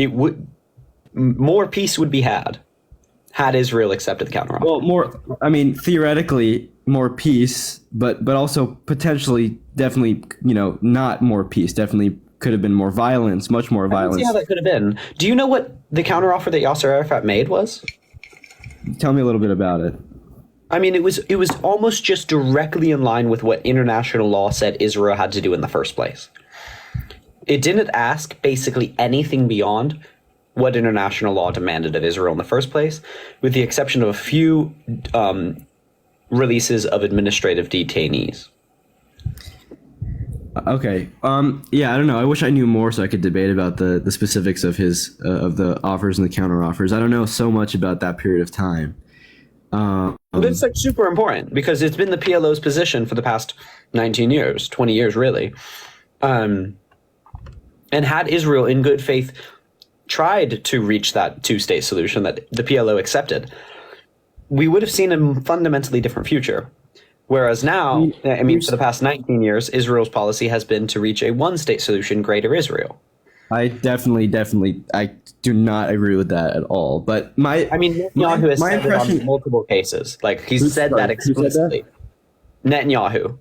more peace would be had had Israel accepted the counteroffer. Well, theoretically, more peace, but also potentially, definitely, not more peace. Definitely could have been more violence, much more violence. I can see how that could have been. Do you know what the counteroffer that Yasser Arafat made was? Tell me a little bit about it. I mean, it was almost just directly in line with what international law said Israel had to do in the first place. It didn't ask basically anything beyond what international law demanded of Israel in the first place, with the exception of a few releases of administrative detainees. Okay. Yeah, I don't know. I wish I knew more so I could debate about the specifics of his of the offers and the counter offers. I don't know so much about that period of time. But it's like super important because it's been the PLO's position for the past 19 years, 20 years really. And had Israel in good faith tried to reach that two-state solution that the PLO accepted, we would have seen a fundamentally different future. Whereas now, for the past 19 years, Israel's policy has been to reach a one-state solution, Greater Israel. I definitely, I do not agree with that at all. But Netanyahu has said it on multiple cases. Like, he's said that explicitly. Netanyahu.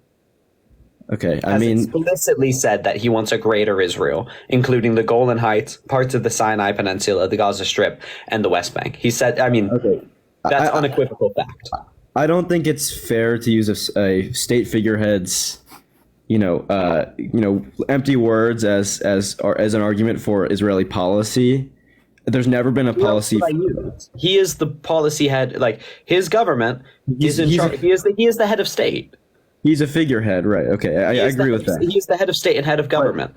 Okay, explicitly said that he wants a Greater Israel, including the Golan Heights, parts of the Sinai Peninsula, the Gaza Strip, and the West Bank. He said, that's unequivocal fact. I don't think it's fair to use a state figurehead's, empty words as an argument for Israeli policy. There's never been a policy. He is the policy head. Like, his government is in charge. He is the head of state. He's a figurehead, right? Okay, I agree with that. He's the head of state and head of government.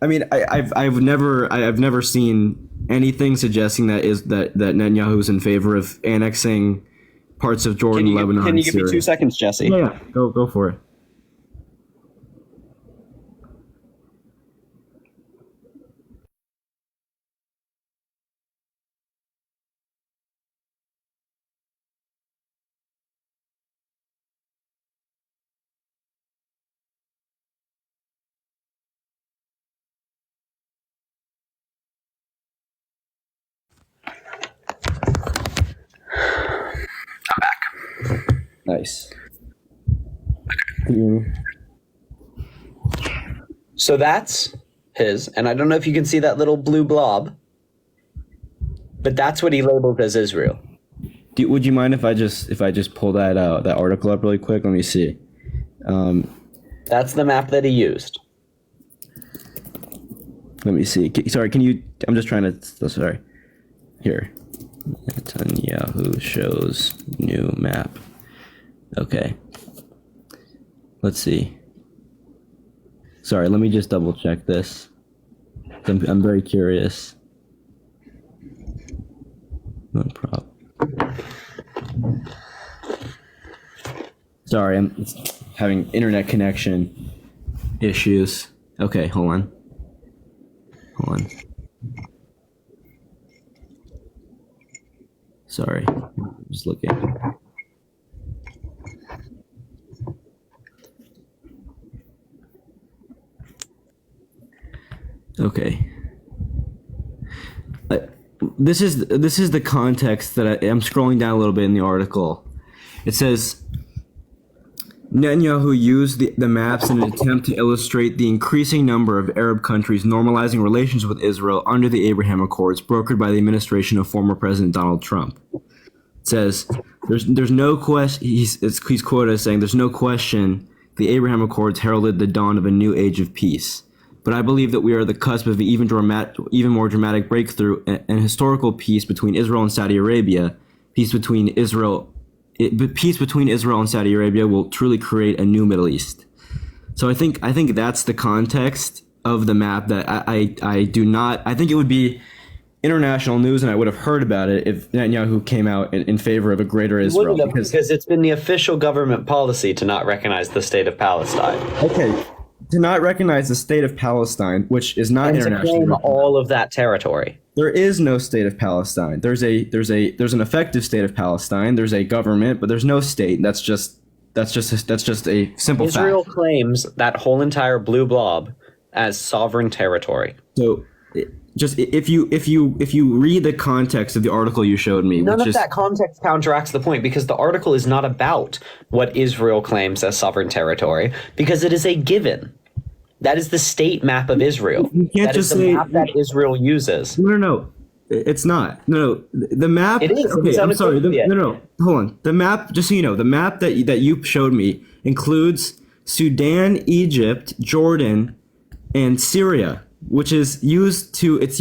I've never seen anything suggesting that Netanyahu is in favor of annexing parts of Jordan, Lebanon. Can you give me 2 seconds, Jesse? Yeah, go for it. Nice. So that's his, and I don't know if you can see that little blue blob, but that's what he labeled as Israel. Would you mind if I just pull that article up really quick? Let me see. That's the map that he used. Let me see. Sorry, can you? I'm just trying to. Sorry. Here. Netanyahu shows new map. Okay. Let's see. Sorry, let me just double check this. I'm very curious. No problem. Sorry, I'm having internet connection issues. Okay, hold on. Sorry, I'm just looking. Okay. This is the context that I'm scrolling down a little bit in the article. It says Netanyahu used the maps in an attempt to illustrate the increasing number of Arab countries normalizing relations with Israel under the Abraham Accords brokered by the administration of former President Donald Trump. It says there's no question. He's quoted as saying, "There's no question the Abraham Accords heralded the dawn of a new age of peace. But I believe that we are at the cusp of an even more dramatic breakthrough and historical peace between Israel and Saudi Arabia. Peace between Israel and Saudi Arabia will truly create a new Middle East." So I think that's the context of the map that I do not. I think it would be international news, and I would have heard about it if Netanyahu came out in favor of a Greater Israel. Because it's been the official government policy to not recognize the state of Palestine. Okay. To not recognize the state of Palestine, which is not international, to claim all of that territory. There is no state of Palestine. There's an effective state of Palestine. There's a government, but there's no state. That's just a simple fact. Israel claims that whole entire blue blob as sovereign territory. So just if you read the context of the article you showed me, none of that context counteracts the point, because the article is not about what Israel claims as sovereign territory, because it is a given. That is the state map of Israel. You can't that just is the say map that Israel uses. No. It's not. No. The map. It is. Okay, I'm sorry. No. Hold on. The map. Just so you know, the map that you showed me includes Sudan, Egypt, Jordan, and Syria, which is used to. It's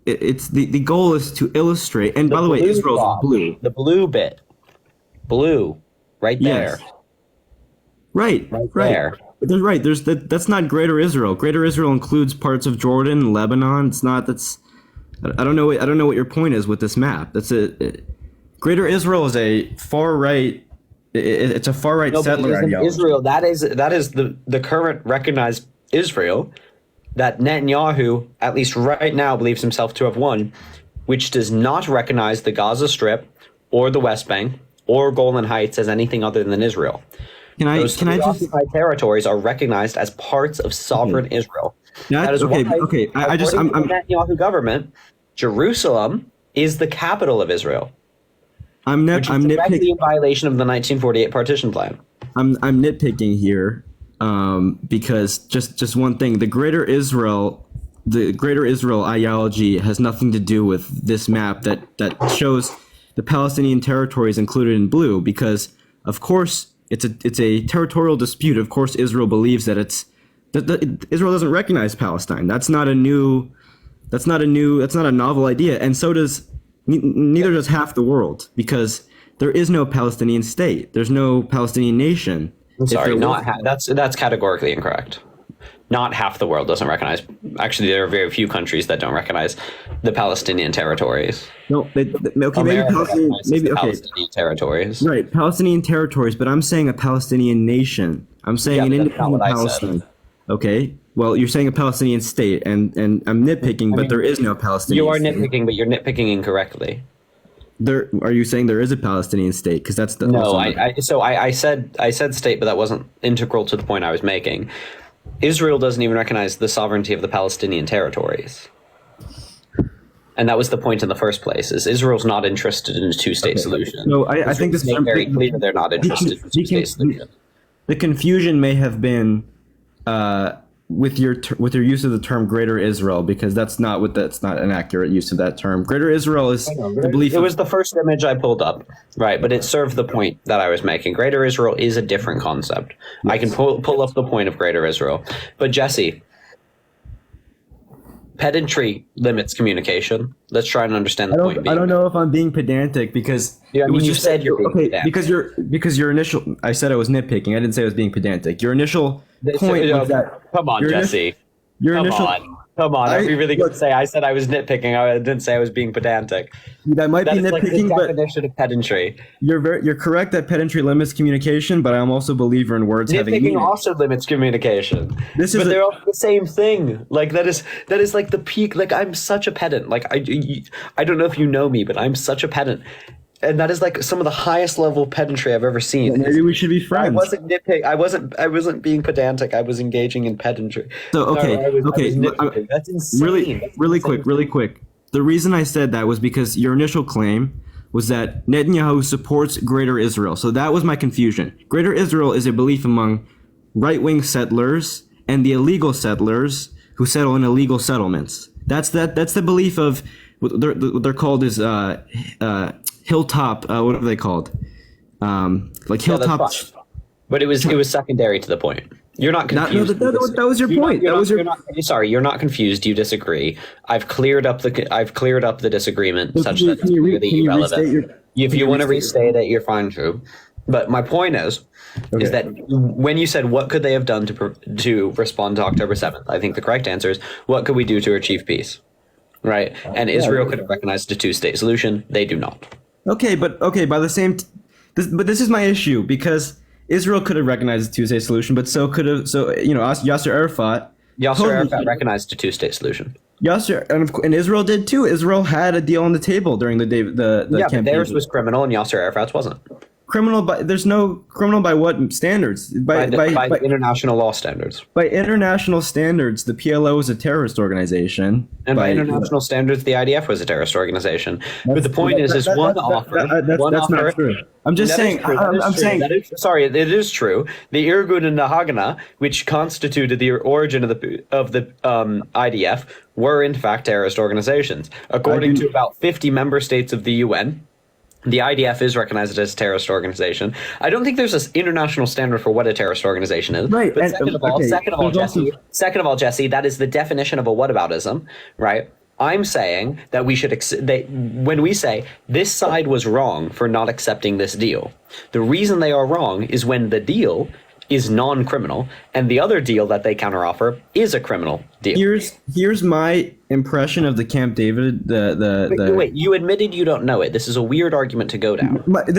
the goal is to illustrate. And by the way, Israel's blue. The blue bit. Blue, right there. Yes. Right. There. There's right. There's that. That's not Greater Israel. Greater Israel includes parts of Jordan, Lebanon. It's not. That's. I don't know. I don't know what your point is with this map. That's Greater Israel is a far right. It's a far right settler ideology. Israel. That is the current recognized Israel that Netanyahu, at least right now, believes himself to have won, which does not recognize the Gaza Strip or the West Bank or Golan Heights as anything other than Israel. Those three occupied territories are recognized as parts of sovereign Israel. That is why, according to the Netanyahu government, Jerusalem is the capital of Israel. I'm directly in violation of the 1948 partition plan. I'm nitpicking here because just one thing: the Greater Israel ideology has nothing to do with this map that shows the Palestinian territories included in blue. Because of course it's a territorial dispute. Of course, Israel believes that Israel doesn't recognize Palestine. That's not a novel idea, and so does neither does half the world, because there is no Palestinian state. There's no Palestinian nation. I'm sorry, that's categorically incorrect. Not half the world doesn't recognize. Actually, there are very few countries that don't recognize the Palestinian territories. No, maybe Palestinian territories. Right, Palestinian territories, but I'm saying a Palestinian nation. I'm saying an independent Palestine. Okay. Well, you're saying a Palestinian state, and I'm nitpicking, but there is no Palestinian state. You are nitpicking, but you're nitpicking incorrectly. Are you saying there is a Palestinian state? Because that's the no. I said state, but that wasn't integral to the point I was making. Israel doesn't even recognize the sovereignty of the Palestinian territories, and that was the point in the first place. Is Israel's not interested in a two-state solution? No, I think this is very clear. They're not interested in a two-state solution. The confusion may have been with your use of the term Greater Israel, because that's not an accurate use of that term. Greater Israel is the belief. It was the first image I pulled up, right? But it served the point that I was making. Greater Israel is a different concept. Yes. I can pull up the point of Greater Israel, but Jesse, pedantry limits communication. Let's try and understand the point. I don't know if I'm being pedantic, because you said you're being pedantic. Because your initial. I said I was nitpicking. I didn't say I was being pedantic. Your initial point was that. Come on, Jesse. Come on. Are we really going to say I said I was nitpicking? I didn't say I was being pedantic. That might be nitpicking, like the definition of pedantry. You're correct that pedantry limits communication, but I'm also a believer in words having meaning. Nitpicking also limits communication. They're all the same thing. Like that is like the peak. Like I'm such a pedant. Like I don't know if you know me, but I'm such a pedant. And that is like some of the highest level pedantry I've ever seen. Well, maybe we should be friends. I wasn't nitpicking. I wasn't being pedantic. I was engaging in pedantry. So okay. That's insane. Really quick. The reason I said that was because your initial claim was that Netanyahu supports Greater Israel. So that was my confusion. Greater Israel is a belief among right-wing settlers and the illegal settlers who settle in illegal settlements. That's the belief of what they're called is hilltop. What are they called? Like hilltop. Yeah, but it was secondary to the point. You're not confused. That was your point. You're not confused. You disagree. I've cleared up the disagreement such that it's really irrelevant. If you want to restate it, you're fine too. But my point is that when you said what could they have done to respond to October 7th, I think the correct answer is what could we do to achieve peace, right? And Israel could have recognized a two-state solution. They do not. But this is my issue, because Israel could have recognized a two-state solution, but Yasser Arafat. Recognized a two-state solution. And Israel did too. Israel had a deal on the table during the campaign. But theirs was criminal and Yasser Arafat's wasn't. there's no criminal by what standards? By international law standards. By international standards, the PLO is a terrorist organization. And by international standards, the IDF was a terrorist organization. But the point is one offer. That's not true. I'm just saying. I'm saying. Sorry, it is true. The Irgun and the Haganah, which constituted the origin of the IDF, were in fact terrorist organizations. According to about 50 member states of the UN, the IDF is recognized as a terrorist organization. I don't think there's an international standard for what a terrorist organization is. Right. But second of all, Jesse, that is the definition of a whataboutism, right? I'm saying that we should, when we say this side was wrong for not accepting this deal, the reason they are wrong is when the deal is non-criminal and the other deal that they counteroffer is a criminal deal. Here's my impression of the Camp David. Wait, you admitted you don't know it. This is a weird argument to go down. What I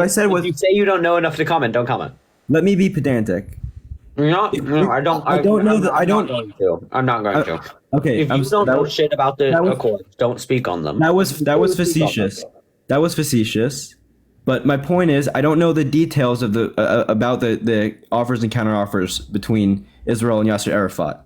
said was, if you say you don't know enough to comment, don't comment. Let me be pedantic. No, I don't. I'm not going to. Okay. If you don't know shit about the Accords, don't speak on them. That was facetious. That was facetious. But my point is, I don't know the details of about the offers and counteroffers between Israel and Yasser Arafat.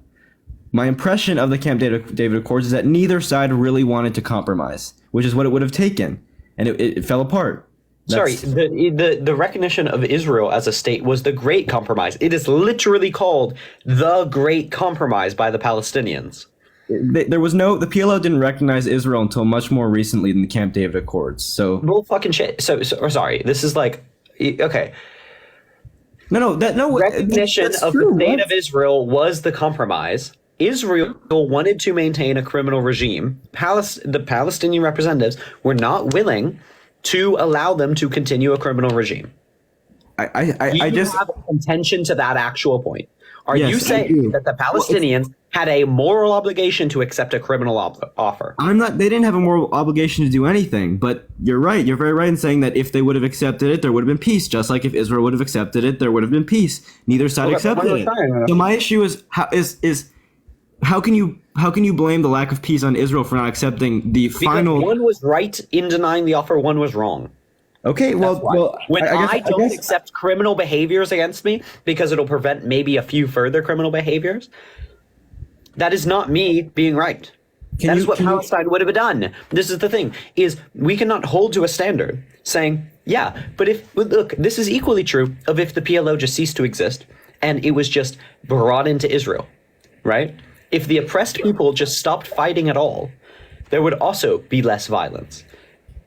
My impression of the Camp David Accords is that neither side really wanted to compromise, which is what it would have taken, and it fell apart. The recognition of Israel as a state was the Great Compromise. It is literally called the Great Compromise by the Palestinians. The PLO didn't recognize Israel until much more recently than the Camp David Accords. So well, fucking shit. Sorry. This is like, okay. Recognition of the state of Israel was the compromise. Israel wanted to maintain a criminal regime. The Palestinian representatives were not willing to allow them to continue a criminal regime. I just have a contention to that actual point. Are you saying that the Palestinians had a moral obligation to accept a criminal offer? They didn't have a moral obligation to do anything, but you're right. You're very right in saying that if they would have accepted it, there would have been peace. Just like if Israel would have accepted it, there would have been peace. Neither side accepted it. So my issue is how can you blame the lack of peace on Israel for not accepting the final? Because one was right in denying the offer, one was wrong. Okay, when I don't accept criminal behaviors against me because it'll prevent maybe a few further criminal behaviors, that is not me being right. That is what Palestine would have done. This is the thing, is we cannot hold to a standard saying, yeah, but look, this is equally true of if the PLO just ceased to exist and it was just brought into Israel, right? If the oppressed people just stopped fighting at all, there would also be less violence.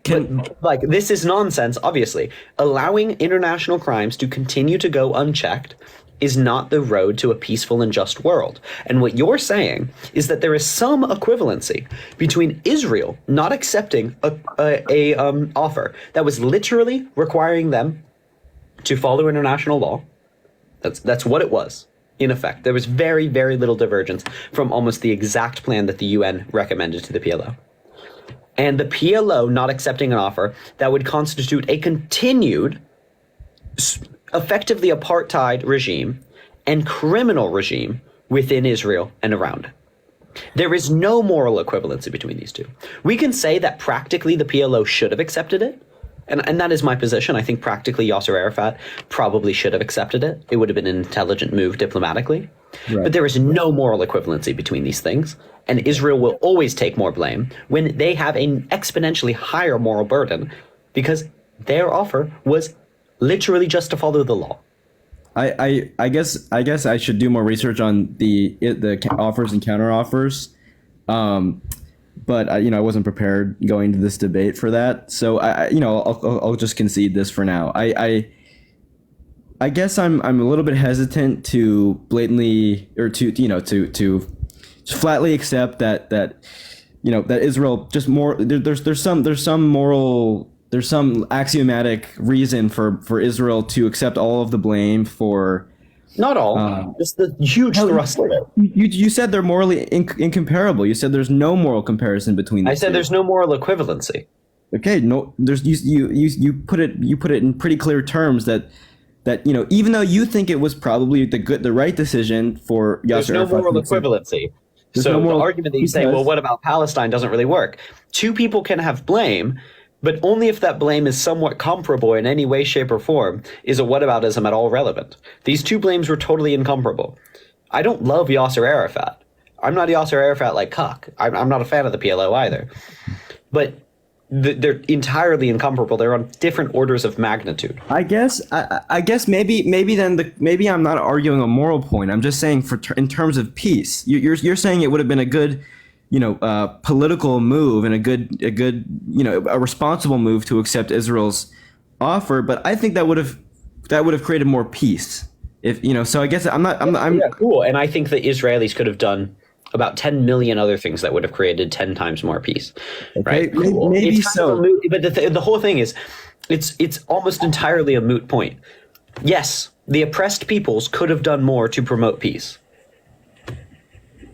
This is nonsense, obviously. Allowing international crimes to continue to go unchecked is not the road to a peaceful and just world. And what you're saying is that there is some equivalency between Israel not accepting a offer that was literally requiring them to follow international law. That's what it was. In effect, there was very, very little divergence from almost the exact plan that the UN recommended to the PLO. And the PLO not accepting an offer that would constitute a continued, effectively apartheid regime and criminal regime within Israel and around it. There is no moral equivalency between these two. We can say that practically the PLO should have accepted it. And that is my position. I think practically Yasser Arafat probably should have accepted it. It would have been an intelligent move diplomatically. Right. But there is no moral equivalency between these things. And Israel will always take more blame when they have an exponentially higher moral burden because their offer was literally just to follow the law. I guess I should do more research on the offers and counteroffers. But I wasn't prepared going to this debate for that. So I'll just concede this for now. I guess I'm a little bit hesitant to blatantly or to flatly accept that Israel just more there's some axiomatic reason for Israel to accept all of the blame for. Not all, just the huge thrust of it. You said they're morally incomparable. You said there's no moral comparison between them. I said there's no moral equivalency. Okay, no, there's you put it in pretty clear terms that even though you think it was probably the right decision for Yasser Arafat. There's no moral equivalency. So the argument that you say, well, what about Palestine doesn't really work. Two people can have blame, But only if that blame is somewhat comparable in any way, shape, or form is a whataboutism at all relevant. These two blames were totally incomparable. I don't love Yasser Arafat. I'm not Yasser Arafat like Cuck. I'm not a fan of the PLO either. But they're entirely incomparable. They're on different orders of magnitude. I guess maybe I'm not arguing a moral point. I'm just saying in terms of peace. You're saying it would have been a good, political move and a good, a responsible move to accept Israel's offer. But I think that would have created more peace. So I guess I'm cool. And I think the Israelis could have done about 10 million other things that would have created 10 times more peace. Right? Cool. Maybe so. But the whole thing is, it's almost entirely a moot point. Yes, the oppressed peoples could have done more to promote peace.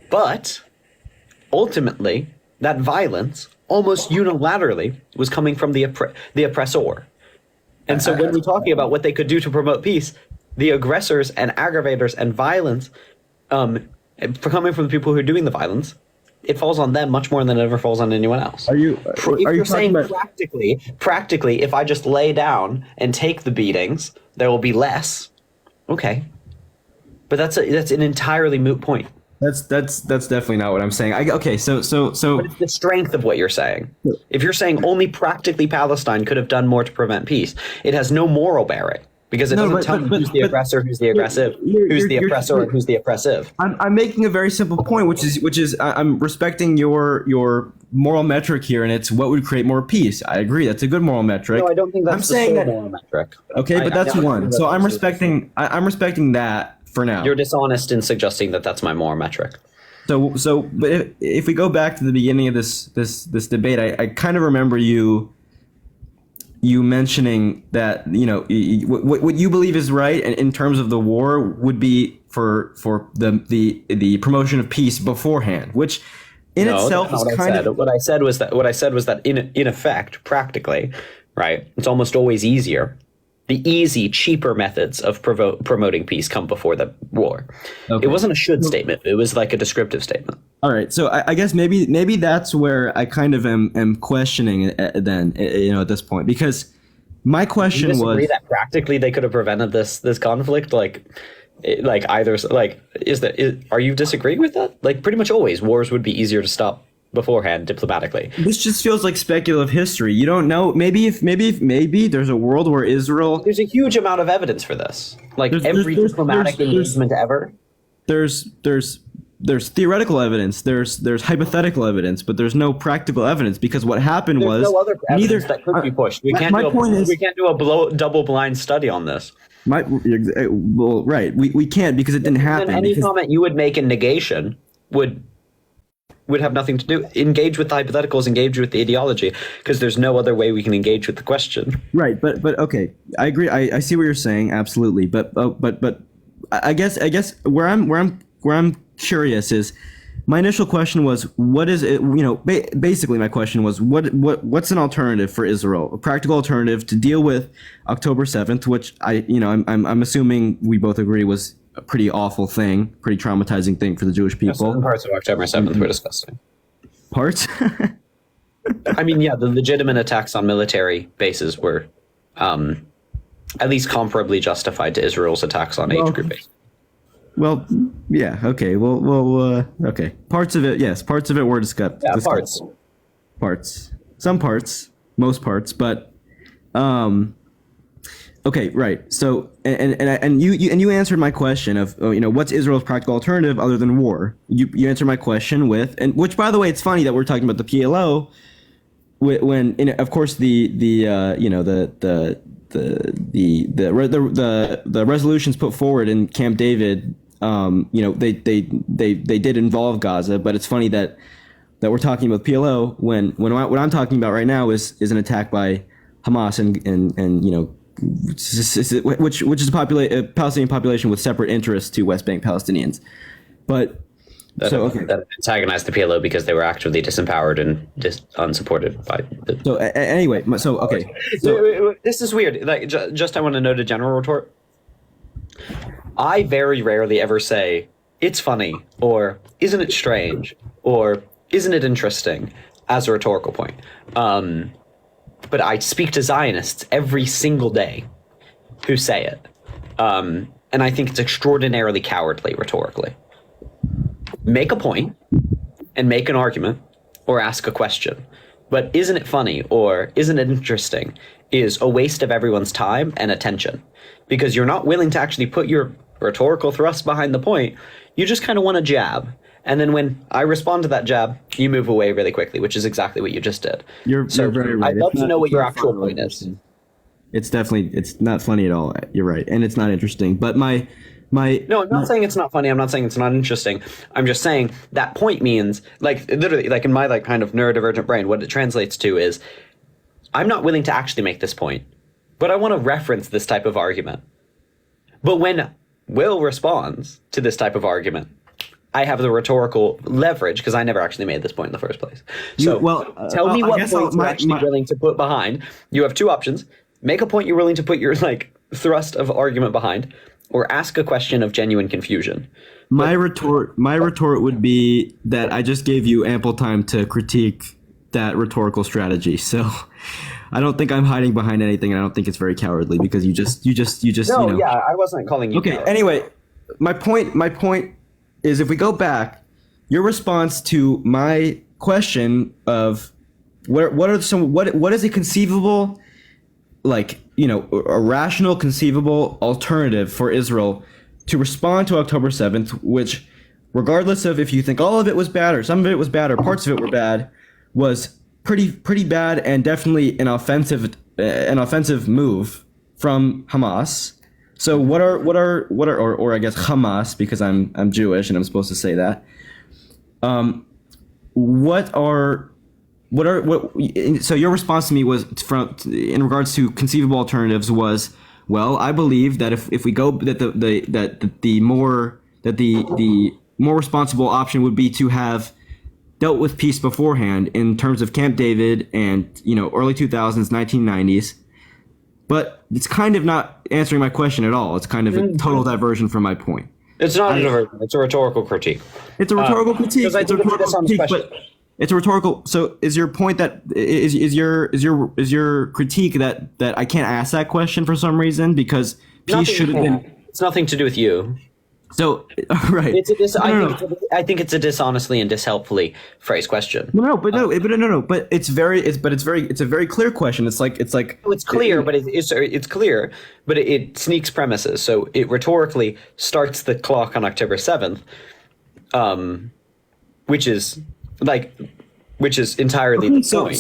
But ultimately, that violence almost unilaterally was coming from the oppressor. And so when we're talking about what they could do to promote peace, the aggressors and aggravators and violence, for coming from the people who are doing the violence, it falls on them much more than it ever falls on anyone else. Are you saying practically, if I just lay down and take the beatings, there will be less? Okay, but that's an entirely moot point. That's definitely not what I'm saying. So But it's the strength of what you're saying. If you're saying only practically Palestine could have done more to prevent peace, it has no moral bearing. Because it doesn't tell you who's the aggressor, who's the aggressive, who's the oppressor, and who's the oppressive. I'm making a very simple point, which is I'm respecting your moral metric here, and it's what would create more peace. I agree, that's a good moral metric. No, I don't think that's moral metric. Okay, but that's one. So I'm respecting that for now. You're dishonest in suggesting that that's my moral metric. But if we go back to the beginning of this debate, I kind of remember you mentioning that what you believe is right in terms of the war would be for the promotion of peace beforehand, which in itself is kind of what I said was that in effect, practically, right, it's almost always easier. The easy, cheaper methods of promoting peace come before the war. Okay. It wasn't a should statement. It was like a descriptive statement. All right. So I guess maybe that's where I kind of am questioning it then, at this point, because my question was that practically they could have prevented this conflict. Are you disagreeing with that? Like pretty much always wars would be easier to stop beforehand diplomatically. This just feels like speculative history. You don't know. Maybe there's a world where Israel. There's a huge amount of evidence for this. Like every diplomatic engagement ever. There's theoretical evidence. There's hypothetical evidence, but there's no practical evidence because what happened was no other evidence that could be pushed. We can't do a double blind study on this. Right. We can't because it didn't happen. Any comment you would make in negation would have nothing to do. Engage with the hypotheticals, engage with the ideology, because there's no other way we can engage with the question. Right, but okay, I agree. I see what you're saying, absolutely. But I guess where I'm curious is, my initial question was, what is it? Basically, my question was, what's an alternative for Israel, a practical alternative to deal with October 7th, which I'm assuming we both agree was a pretty awful thing, pretty traumatizing thing for the Jewish people. Some parts of October 7th were disgusting. Parts? I mean, yeah, the legitimate attacks on military bases were at least comparably justified to Israel's attacks on age group bases. Well, yeah, okay. Okay. Parts of it, yes, parts of it were discussed. Yeah, parts. Some parts, most parts, but okay, right. So, and you answered my question of what's Israel's practical alternative other than war. You answered my question with, and which, by the way, it's funny that we're talking about the PLO when of course the resolutions put forward in Camp David. They did involve Gaza, but it's funny that we're talking about PLO when what I'm talking about right now is an attack by Hamas and which is a Palestinian population with separate interests to West Bank Palestinians. But that antagonized the PLO because they were actively disempowered and unsupported by the. So anyway, okay. So this is weird. Like, just I want to note a general retort. I very rarely ever say it's funny or isn't it strange or isn't it interesting as a rhetorical point. but I speak to Zionists every single day who say it. And I think it's extraordinarily cowardly rhetorically. Make a point and make an argument or ask a question. But isn't it funny or isn't it interesting is a waste of everyone's time and attention, because you're not willing to actually put your rhetorical thrust behind the point. You just kind of want to jab. And then when I respond to that jab, you move away really quickly, which is exactly what you just did. You're very right. I'd love to know what your actual point is. It's not funny at all. You're right. And it's not interesting. But no, I'm not saying it's not funny. I'm not saying it's not interesting. I'm just saying that point means, like, literally, like in my like kind of neurodivergent brain, what it translates to is I'm not willing to actually make this point, but I want to reference this type of argument. But when Will responds to this type of argument, I have the rhetorical leverage because I never actually made this point in the first place. So tell me what points you're actually willing to put behind. You have two options. Make a point you're willing to put your like thrust of argument behind, or ask a question of genuine confusion. My retort would be that I just gave you ample time to critique that rhetorical strategy. So I don't think I'm hiding behind anything, and I don't think it's very cowardly because you just No, yeah, I wasn't calling you. Okay. coward. Anyway, my point is, if we go back, your response to my question of what is a conceivable, like, a rational conceivable alternative for Israel to respond to October 7th, which, regardless of if you think all of it was bad or some of it was bad or parts of it were bad, was pretty bad and definitely an offensive move from Hamas. So what are I guess Hamas, because I'm Jewish and I'm supposed to say that. So your response to me was in regards to conceivable alternatives was, well, I believe that if we go that the more responsible option would be to have dealt with peace beforehand in terms of Camp David and early 2000s, 1990s. But it's kind of not answering my question at all. It's kind of a total diversion from my point. It's not a diversion. It's a rhetorical critique. It's a rhetorical critique. Because I It's a did this rhetorical on this critique, question. but it's a rhetorical. So is your point that is your critique that I can't ask that question for some reason because peace should have been. It's nothing to do with you. So right. I think it's a dishonestly and dishelpfully phrased question. No, but it's a very clear question. It's Clear, but it's clear, but it sneaks premises. So it rhetorically starts the clock on October 7th, which is entirely the point.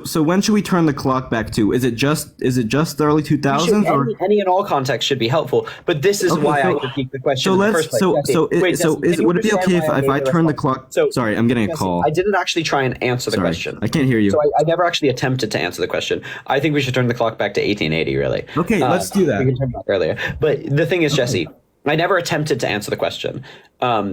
So when should we turn the clock back to? Is it just the early 2000s, or any and all context should be helpful? But this is why I critique the question. So in the let's. first place. Would it be okay if I turn the clock? Sorry, I'm getting a call. I didn't actually try and answer the question. I can't hear you. So I never actually attempted to answer the question. I think we should turn the clock back to 1880. Really. Okay, let's do that. We can turn it back earlier. But the thing is, Jesse, I never attempted to answer the question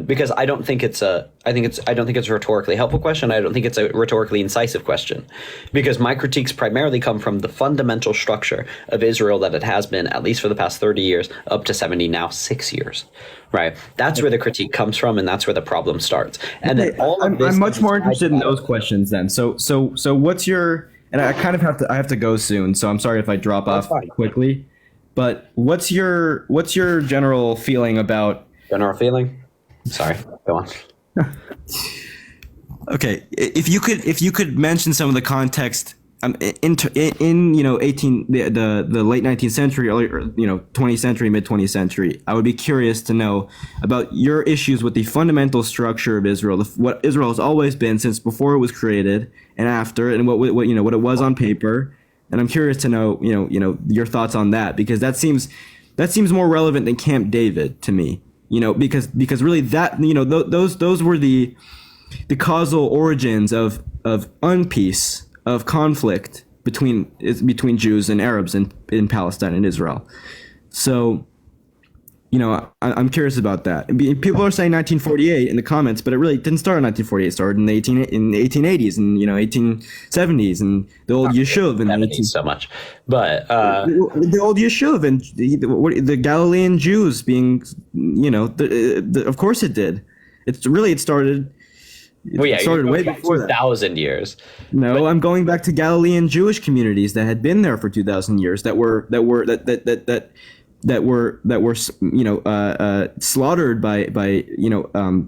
because I don't think it's a rhetorically helpful question. I don't think it's a rhetorically incisive question, because my critiques primarily come from the fundamental structure of Israel that it has been, at least for the past 30 years, up to 70, now 6 years. Right. That's where the critique comes from, and that's where the problem starts. And then I'm much more interested in those questions then. So what's your, and I kind of have to go soon, so I'm sorry if I drop off quickly. But what's your general feeling about? General feeling? Sorry, go on. Okay, if you could mention some of the context in 18 the late 19th century, early 20th century, mid 20th century, I would be curious to know about your issues with the fundamental structure of Israel, what Israel has always been since before it was created and after, and what it was on paper. And I'm curious to know, your thoughts on that, because that seems more relevant than Camp David to me, because really that, those were the causal origins of unpeace, of conflict between Jews and Arabs in Palestine and Israel. So, I'm curious about that. People are saying 1948 in the comments, but it really didn't start in 1948. It started in the 1880s and 1870s, and the old Yishuv and the so much, but the old Yishuv and the Galilean Jews being, of course it did. It started Well, yeah, It started you're way going back before that. 2,000 years. No, I'm going back to Galilean Jewish communities that had been there for 2,000 years that were slaughtered by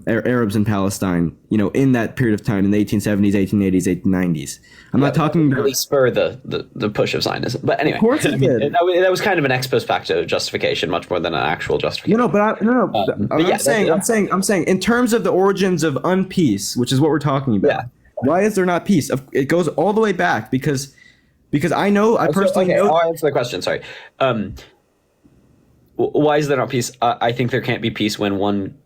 Arabs in Palestine, in that period of time in the 1870s, 1880s, 1890s. I'm not talking about Really spur the push of Zionism. But anyway, Of course it did. that was kind of an ex post facto justification, much more than an actual justification. I'm saying in terms of the origins of unpeace, which is what we're talking about. Yeah. Why is there not peace? It goes all the way back because I personally know. I'll answer the question. Sorry. Why is there not peace? I think there can't be peace when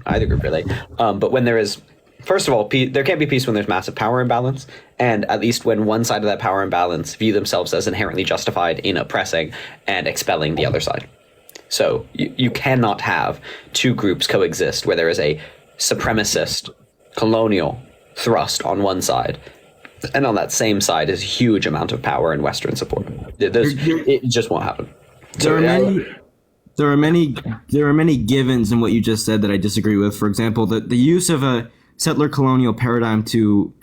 either group really, but when there is, first of all, there can't be peace when there's massive power imbalance, and at least when one side of that power imbalance view themselves as inherently justified in oppressing and expelling the other side. So you cannot have two groups coexist where there is a supremacist colonial thrust on one side, and on that same side is a huge amount of power and Western support. It just won't happen. There are many givens in what you just said that I disagree with. For example, the use of a settler colonial paradigm to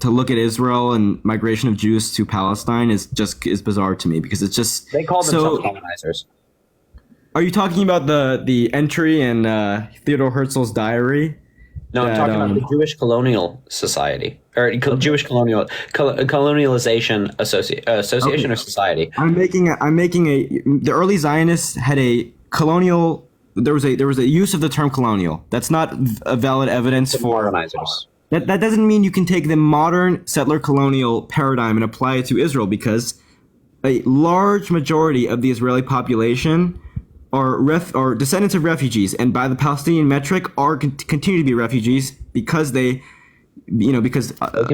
look at Israel and migration of Jews to Palestine is bizarre to me because it's just They call themselves colonizers. Are you talking about the entry in Theodore Herzl's diary? No, I'm talking about the Jewish Colonial Society or Jewish Colonialization Association or Society. I'm making the early Zionists had a colonial. There was a use of the term colonial. That's not a valid evidence for colonizers. That doesn't mean you can take the modern settler colonial paradigm and apply it to Israel because a large majority of the Israeli population are descendants of refugees, and by the Palestinian metric, continue to be refugees because they can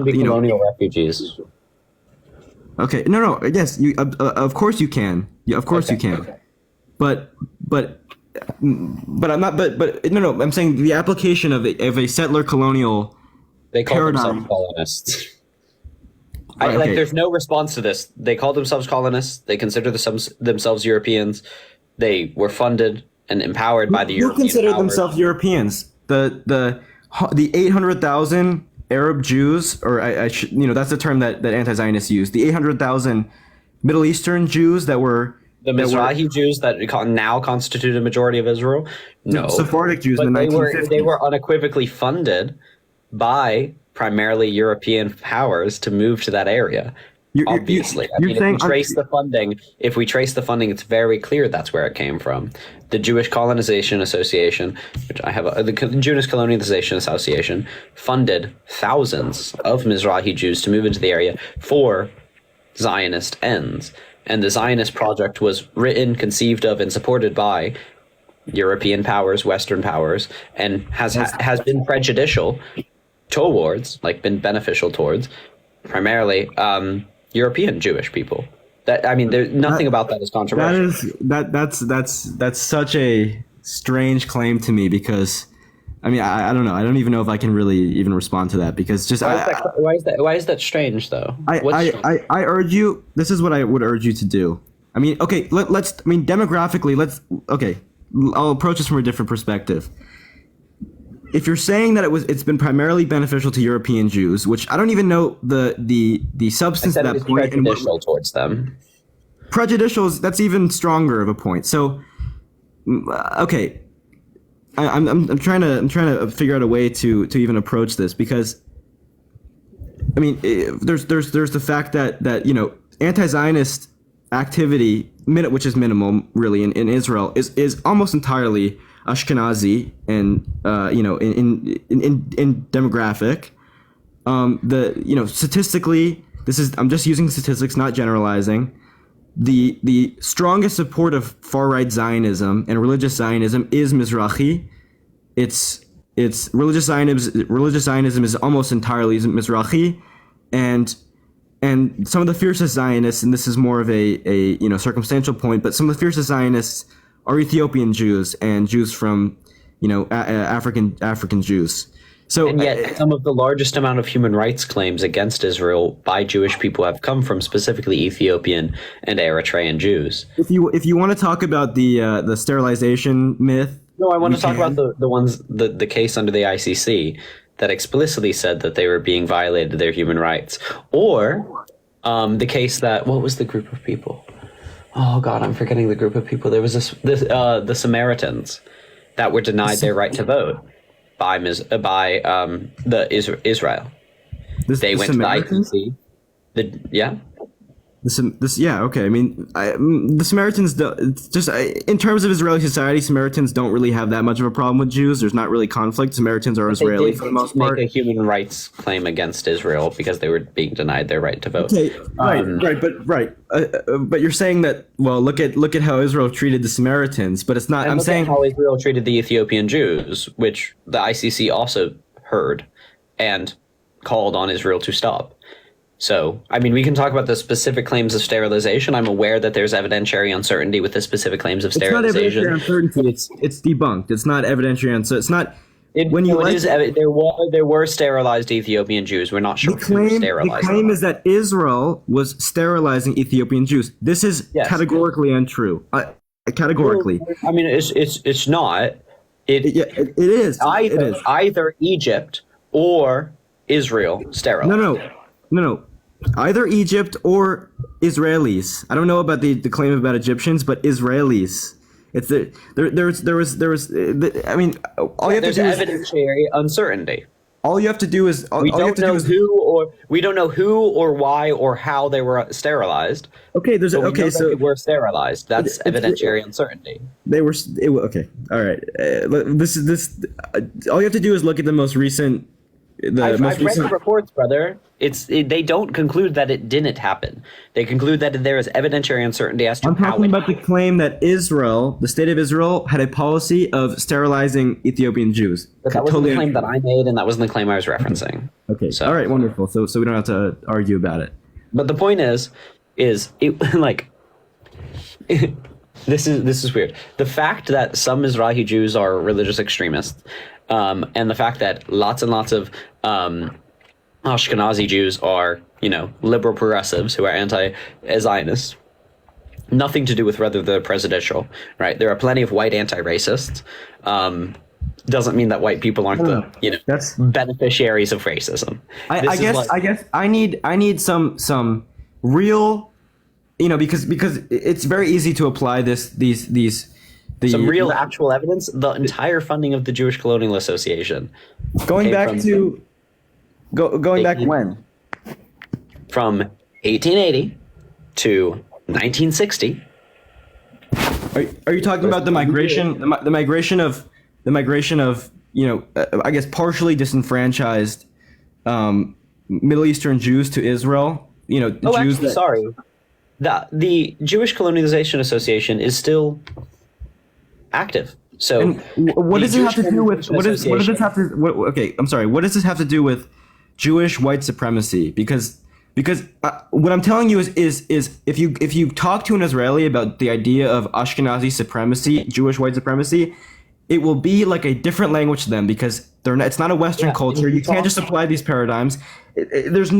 be colonial refugees. Okay, no, yes, you of course you can, of course you can, but I'm not, but no, I'm saying the application of a settler colonial. They call paradigm. themselves colonists. Right, okay. There's no response to this. They call themselves colonists. They consider themselves Europeans. They were funded and empowered by the European Who consider powers. themselves Europeans? The 800,000 Arab Jews, or that's the term that anti-Zionists use. The 800,000 Middle Eastern Jews that were The Mizrahi Jews that now constitute a majority of Israel. No, Sephardic Jews in the 1950s. They were unequivocally funded by primarily European powers to move to that area. Obviously, if we trace the funding, it's very clear that's where it came from. The Jewish Colonization Association, which I have, the Jewish Colonialization Association, funded thousands of Mizrahi Jews to move into the area for Zionist ends, and the Zionist project was written, conceived of, and supported by European powers, Western powers, and has been prejudicial towards, been beneficial towards, primarily European Jewish people. There's nothing about that is controversial. That's such a strange claim to me because, I don't know. I don't even know if I can really even respond to that because just why is that strange though? I urge you. This is what I would urge you to do. Demographically, I'll approach this from a different perspective. If you're saying that it's been primarily beneficial to European Jews, which I don't even know the substance of that point. Prejudicial towards them. Prejudicial that's even stronger of a point. So, okay, I'm trying to figure out a way to even approach this because, there's the fact that anti-Zionist activity, which is minimal really in Israel, is almost entirely Ashkenazi and in demographic. Statistically, I'm just using statistics, not generalizing. The strongest support of far-right Zionism and religious Zionism is Mizrahi. It's religious Zionism is almost entirely Mizrahi, and some of the fiercest Zionists, and this is more of a circumstantial point, but some of the fiercest Zionists are Ethiopian Jews and Jews from, African Jews. So, and yet, some of the largest amount of human rights claims against Israel by Jewish people have come from specifically Ethiopian and Eritrean Jews. If you want to talk about the sterilization myth, no, I want to talk about the ones the case under the ICC that explicitly said that they were being violated their human rights, or the case that what was the group of people? Oh God, I'm forgetting the group of people. There was the Samaritans that were denied their right to vote by Israel. They went to the ICC. Okay. I mean, the Samaritans, in terms of Israeli society, Samaritans don't really have that much of a problem with Jews. There's not really conflict. Samaritans are Israeli for the most part. Make a human rights claim against Israel because they were being denied their right to vote. Okay, but you're saying that. Well, look at how Israel treated the Samaritans, but it's not. I'm saying how Israel treated the Ethiopian Jews, which the ICC also heard and called on Israel to stop. So, I mean, we can talk about the specific claims of sterilization. I'm aware that there's evidentiary uncertainty with the specific claims of sterilization. It's not evidentiary uncertainty. It's debunked. It's not evidentiary uncertainty. It's not. There were sterilized Ethiopian Jews. We're not sure who sterilized them. The claim is that Israel was sterilizing Ethiopian Jews. This is categorically untrue. Categorically. I mean, it's not. It is. Either Egypt or Israel sterilized. No. Either Egypt or Israelis. I don't know about the claim about Egyptians, but Israelis. It's I mean, all you have to do is evidentiary uncertainty. All you have to do is we don't know who or why or how they were sterilized. Okay, so they were sterilized. That's evidentiary uncertainty. They were okay. All right. All you have to do is look at the most recent. I've read the reports, brother. They don't conclude that it didn't happen. They conclude that there is evidentiary uncertainty as to how it happened. I'm talking about the claim that Israel, the state of Israel, had a policy of sterilizing Ethiopian Jews. But that wasn't the claim that I made, and that wasn't the claim I was referencing. Okay. So. All right. Wonderful. So we don't have to argue about it. But the point is it like this is weird. The fact that some Mizrahi Jews are religious extremists. And the fact that lots and lots of Ashkenazi Jews are, liberal progressives who are anti-Zionists. Nothing to do with whether they're presidential, right? There are plenty of white anti-racists. Doesn't mean that white people aren't that's beneficiaries of racism. I guess I need some real, because it's very easy to apply these. Some real actual evidence, the entire funding of the Jewish Colonial Association. Going back when? From 1880 to 1960. Are you talking about the migration of I guess partially disenfranchised Middle Eastern Jews to Israel? Sorry. The Jewish Colonization Association is still active. So and what does it have to do with what does this have to what does this have to do with Jewish white supremacy? Because what I'm telling you is if you talk to an Israeli about the idea of Ashkenazi supremacy, Jewish white supremacy, it will be like a different language to them because it's not a Western culture. You can't just apply these paradigms. That's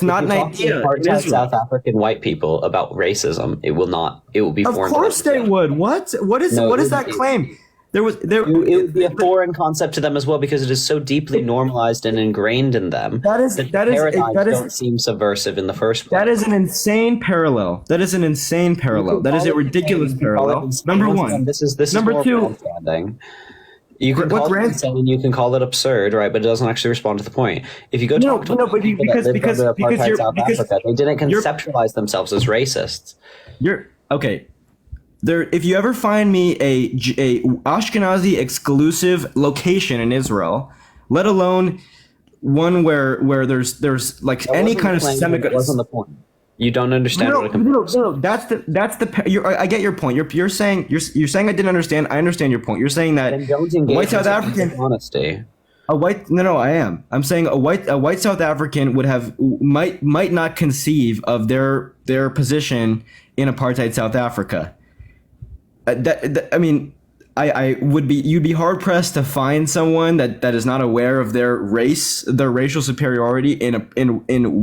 not an idea. South African white people about racism. It will be. Of course they would. What is that claim? It would be a foreign concept to them as well because it is so deeply normalized and ingrained in them. That don't seem subversive in the first place. That is an insane parallel. That is a ridiculous parallel. Number one. This is number two. You can call it insane and you can call it absurd, right? But it doesn't actually respond to the point. If you go talk to people that lived under apartheid South Africa, they didn't conceptualize themselves as racists. Okay. If you ever find me a Ashkenazi exclusive location in Israel, let alone one where there's like that any kind of systemic. That wasn't the point. You don't understand what it compares. No. That's the. I get your point. You're saying I didn't understand. I understand your point. You're saying that white South African honesty. I am. I'm saying a white South African might not conceive of their position in apartheid South Africa. You'd be hard pressed to find someone that is not aware of their racial superiority in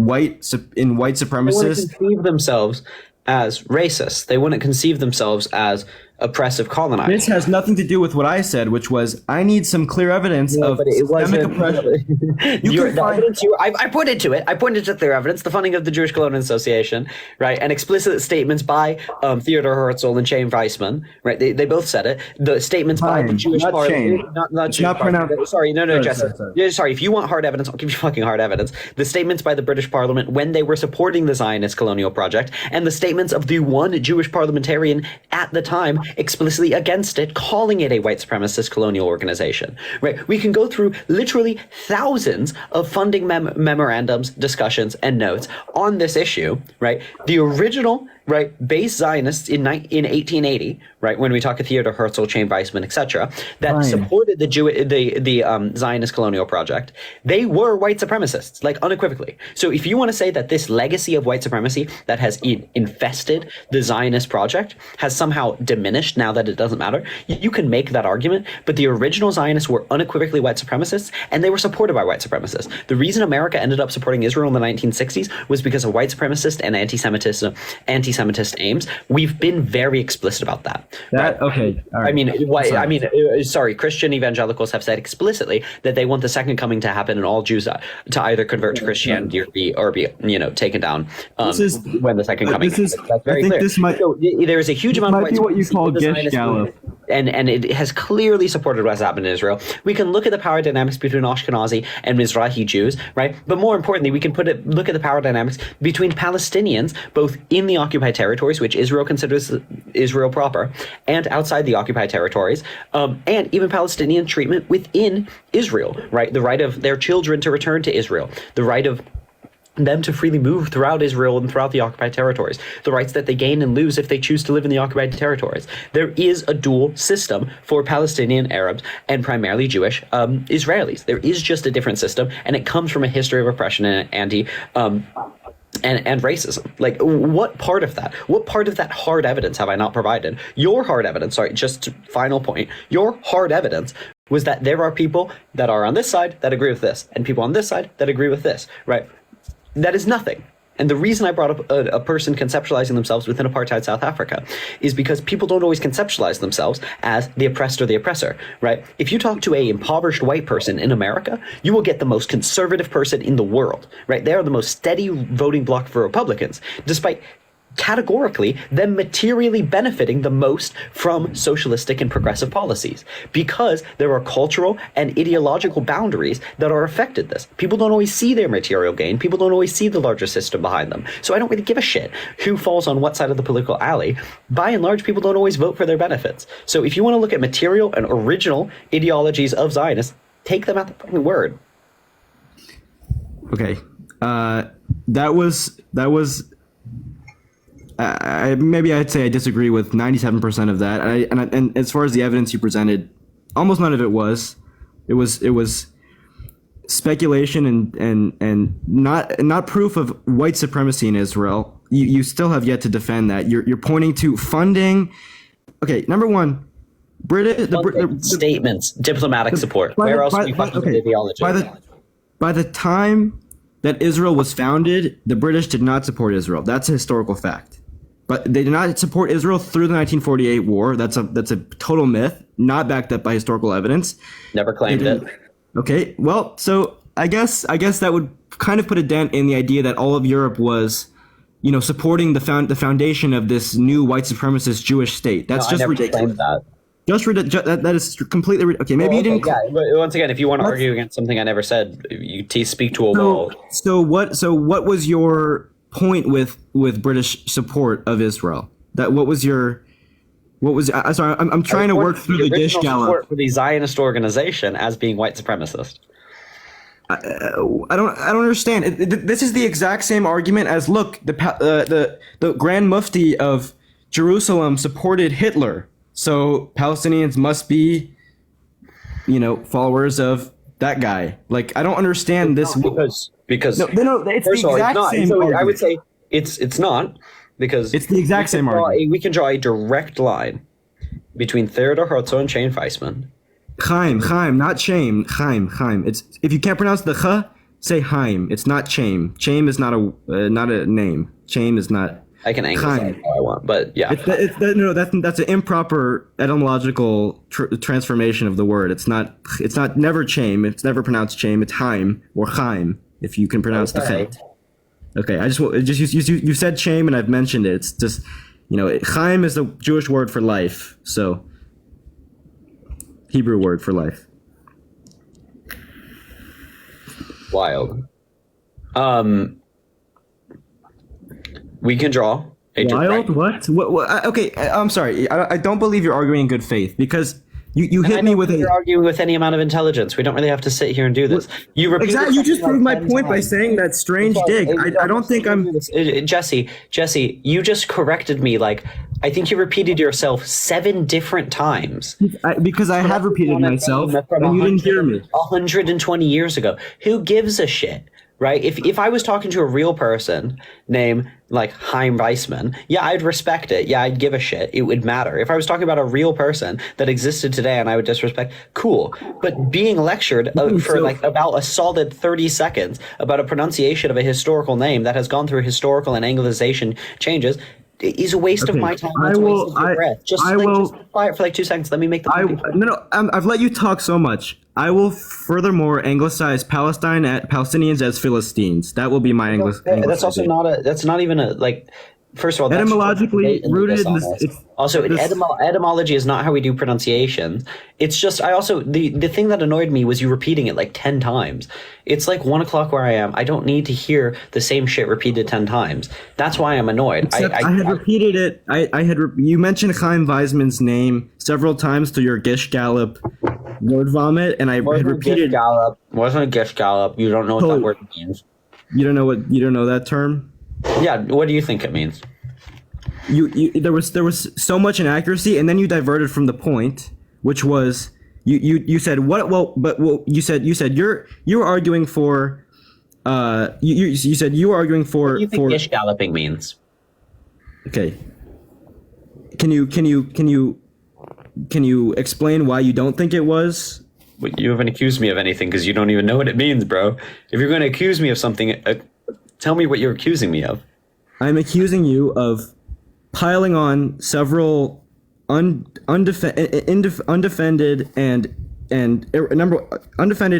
white supremacists. They wouldn't conceive themselves as racists. They wouldn't conceive themselves as oppressive colonizers. This has nothing to do with what I said, which was I need some clear evidence of systemic oppression. I pointed to it. I pointed to clear evidence, the funding of the Jewish Colonial Association, right, and explicit statements by Theodor Herzl and Chaim Weissman, right? They both said it. The statements by the Jewish Parliament, not Jewish Parliament. Sorry, no, Jesse. Sorry, if you want hard evidence, I'll give you fucking hard evidence. The statements by the British Parliament when they were supporting the Zionist colonial project, and the statements of the one Jewish parliamentarian at the time explicitly against it, calling it a white supremacist colonial organization, right? We can go through literally thousands of funding memorandums, discussions, and notes on this issue, right? The original, right, base Zionists in 1880, right, when we talk of Theodor Herzl, Chaim Weissman, etc., that supported the Zionist colonial project, they were white supremacists, like unequivocally. So if you want to say that this legacy of white supremacy that has infested the Zionist project has somehow diminished now that it doesn't matter, you can make that argument, but the original Zionists were unequivocally white supremacists, and they were supported by white supremacists. The reason America ended up supporting Israel in the 1960s was because of white supremacist and anti-Semitist aims. We've been very explicit about that. Right? Okay. All right. Sorry, Christian evangelicals have said explicitly that they want the second coming to happen and all Jews to either convert to Christianity or be taken down when the second coming happens. That's very clear. There is a huge amount of white what you call Gish Gallop. And it has clearly supported what's happened in Israel. We can look at the power dynamics between Ashkenazi and Mizrahi Jews, right? But more importantly, we can look at the power dynamics between Palestinians, both in the occupied territories, which Israel considers Israel proper, and outside the occupied territories, and even Palestinian treatment within Israel, right? The right of their children to return to Israel, the right of them to freely move throughout Israel and throughout the occupied territories, the rights that they gain and lose if they choose to live in the occupied territories. There is a dual system for Palestinian Arabs and primarily Jewish Israelis. There is just a different system, and it comes from a history of oppression and and racism. Like, what part of that hard evidence have I not provided? Your hard evidence, sorry, just final point, your hard evidence was that there are people that are on this side that agree with this, and people on this side that agree with this, right? That is nothing. And the reason I brought up a person conceptualizing themselves within apartheid South Africa is because people don't always conceptualize themselves as the oppressed or the oppressor, right? If you talk to a impoverished white person in America, you will get the most conservative person in the world, right? They are the most steady voting bloc for Republicans, despite categorically them materially benefiting the most from socialistic and progressive policies, because there are cultural and ideological boundaries that are affected this. People don't always see their material gain. People don't always see the larger system behind them. So I don't really give a shit who falls on what side of the political alley. By and large, people don't always vote for their benefits. So if you want to look at material and original ideologies of Zionists, take them at the fucking word. Okay. That was maybe I'd say I disagree with 97% of that. And as far as the evidence you presented, almost none of it was. It was speculation and not proof of white supremacy in Israel. You still have yet to defend that. You're pointing to funding. Okay, number one, statements, diplomatic support. Where else do you find the ideology? By the time that Israel was founded, the British did not support Israel. That's a historical fact. But they did not support Israel through the 1948 war. That's a total myth, not backed up by historical evidence. Never claimed it. Okay, well, so I guess that would kind of put a dent in the idea that all of Europe was, supporting the foundation of this new white supremacist Jewish state. That's just ridiculous. That. That is completely okay. Maybe you didn't. Yeah, but once again, if you want to argue against something I never said, you speak to a wall. So what was your point with British support of Israel? I'm trying to work through the Gish Gallop. Support for the Zionist organization as being white supremacist. I don't understand. This is the exact same argument as the Grand Mufti of Jerusalem supported Hitler. So Palestinians must be, followers of that guy. Like, I don't understand this because no, it's the exact same argument. I would say it's not, because it's the exact same argument. We can draw a direct line between Theodor Herzl and Chaim Weissman. Chaim, not Chaim. Chaim. It's, if you can't pronounce the ch, say Chaim. It's not Chaim. Chaim is not a name. Chaim is not. I can anglicize Chaim. how I want, but yeah. No, that's an improper etymological transformation of the word. It's not never chaim. It's never pronounced chaim. It's Chaim or Chaim if you can pronounce the chet. Okay, you said chaim and I've mentioned it. It's just, Chaim is the Jewish word for life, so Hebrew word for life. Wild. We can draw. Wild? What? Okay, I'm sorry. I don't believe you're arguing in good faith because you hit me with You're arguing with any amount of intelligence. We don't really have to sit here and do this. You just proved my point by saying that strange dig. I don't think I'm Jesse, you just corrected me. Like, I think you repeated yourself 7 different times. Because I have repeated myself and you didn't hear me. 120 years ago. Who gives a shit? Right? If I was talking to a real person named like Chaim Weissman, yeah, I'd respect it. Yeah, I'd give a shit. It would matter. If I was talking about a real person that existed today and I would disrespect, cool. But being lectured for like about a solid 30 seconds about a pronunciation of a historical name that has gone through historical and Anglicization changes is a waste of my time. It's a waste of your breath. Just quiet for like 2 seconds. Let me make the point. I've let you talk so much. I will furthermore anglicize Palestinians as Philistines. That will be my English. That's also that's not even a, like, first of all, that's etymologically rooted in this. Etymology is not how we do pronunciation. It's just, the thing that annoyed me was you repeating it like 10 times. It's like 1 o'clock where I am. I don't need to hear the same shit repeated 10 times. That's why I'm annoyed. I had repeated it. You mentioned Chaim Weizmann's name several times through your Gish Gallop word vomit, and I had repeated. Wasn't a Gish Gallop. You don't know what that word means. You don't know that term? Yeah, what do you think it means? There was so much inaccuracy, and then you diverted from the point, which was you said what? You said you were arguing for. You said you were arguing for. What do you think Gish Galloping means? Okay. Can you explain why you don't think it was? You haven't accused me of anything because you don't even know what it means, bro. If you're going to accuse me of something, tell me what you're accusing me of. I'm accusing you of piling on several undefended undefended,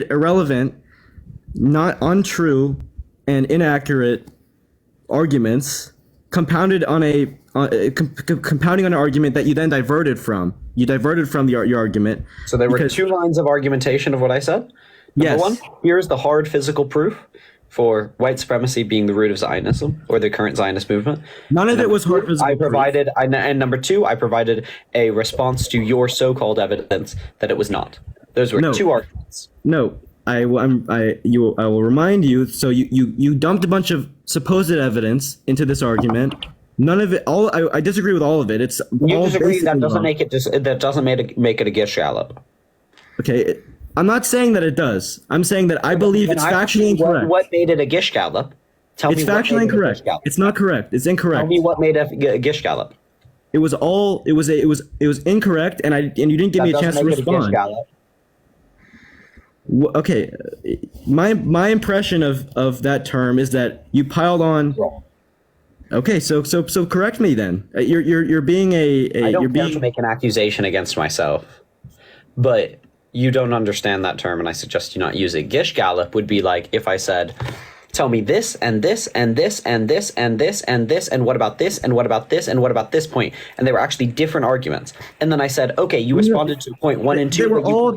irrelevant, not untrue, and inaccurate arguments, compounding on an argument that you then diverted from. You diverted from your argument. So there were 2 lines of argumentation of what I said. Number 1, here's the hard physical proof for white supremacy being the root of Zionism or the current Zionist movement. None of it was hard physical proof. And number 2, I provided a response to your so-called evidence that it was not. Those were 2 arguments. No, I will remind you. So you dumped a bunch of supposed evidence into this argument. None of it. I disagree with all of it. It's you all disagree. That doesn't wrong. make it. That doesn't make it a Gish Gallop. Okay, I'm not saying that it does. I'm saying that I believe it's factually incorrect. What made it a Gish Gallop? Tell me. It's factually incorrect. It's not correct. It's incorrect. Tell me what made a Gish Gallop. It was incorrect, and you didn't give me a chance to respond. Okay, my impression of that term is that you piled on. Wrong. Okay, so correct me then. You're being I don't care to make an accusation against myself, but you don't understand that term, and I suggest you not use it. Gish Gallop would be like if I said, tell me this and this and this and this and this and this and what about this and what about this and what about this point, and they were actually different arguments. And then I said, okay, you responded to point 1 and 2.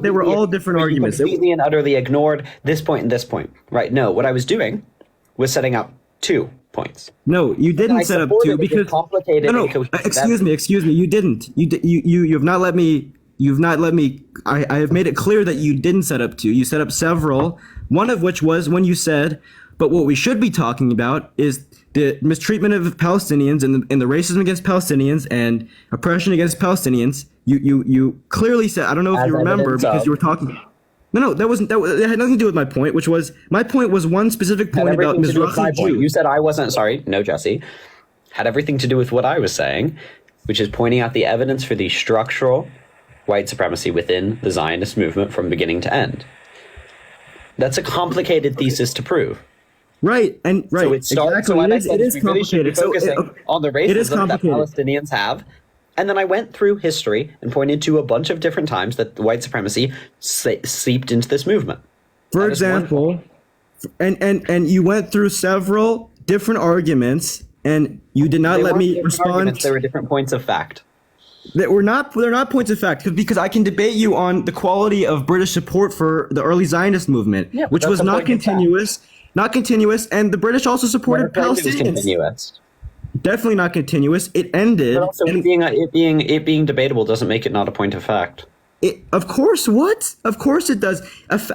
They were all different arguments. You completely and utterly ignored this point and this point. Right? No, what I was doing was setting up 2 points. No, you didn't set up 2 because complicated. No, excuse me. You didn't. You have not let me. You've not let me. I have made it clear that you didn't set up 2. You set up several. One of which was when you said, but what we should be talking about is the mistreatment of Palestinians and the racism against Palestinians and oppression against Palestinians. You clearly said. I don't know if you remember because you were talking. No, that had nothing to do with my point, which was my point was one specific point about Mizrahi Jew. You said I wasn't sorry. No, Jesse. Had everything to do with what I was saying, which is pointing out the evidence for the structural white supremacy within the Zionist movement from beginning to end. That's a complicated thesis to prove. Right, and right. So it starts. Exactly. So what I It said is is we really should be complicated. focusing on the it is racism that complicated. Palestinians have. And then I went through history and pointed to a bunch of different times that white supremacy seeped into this movement. For example, and you went through several different arguments, and you did not let me respond. There were different points of fact. They're not points of fact, because I can debate you on the quality of British support for the early Zionist movement, which was not continuous, and the British also supported Palestinians. Continuous. Definitely not continuous. It ended. But also, it being debatable doesn't make it not a point of fact. Of course, what? Of course it does.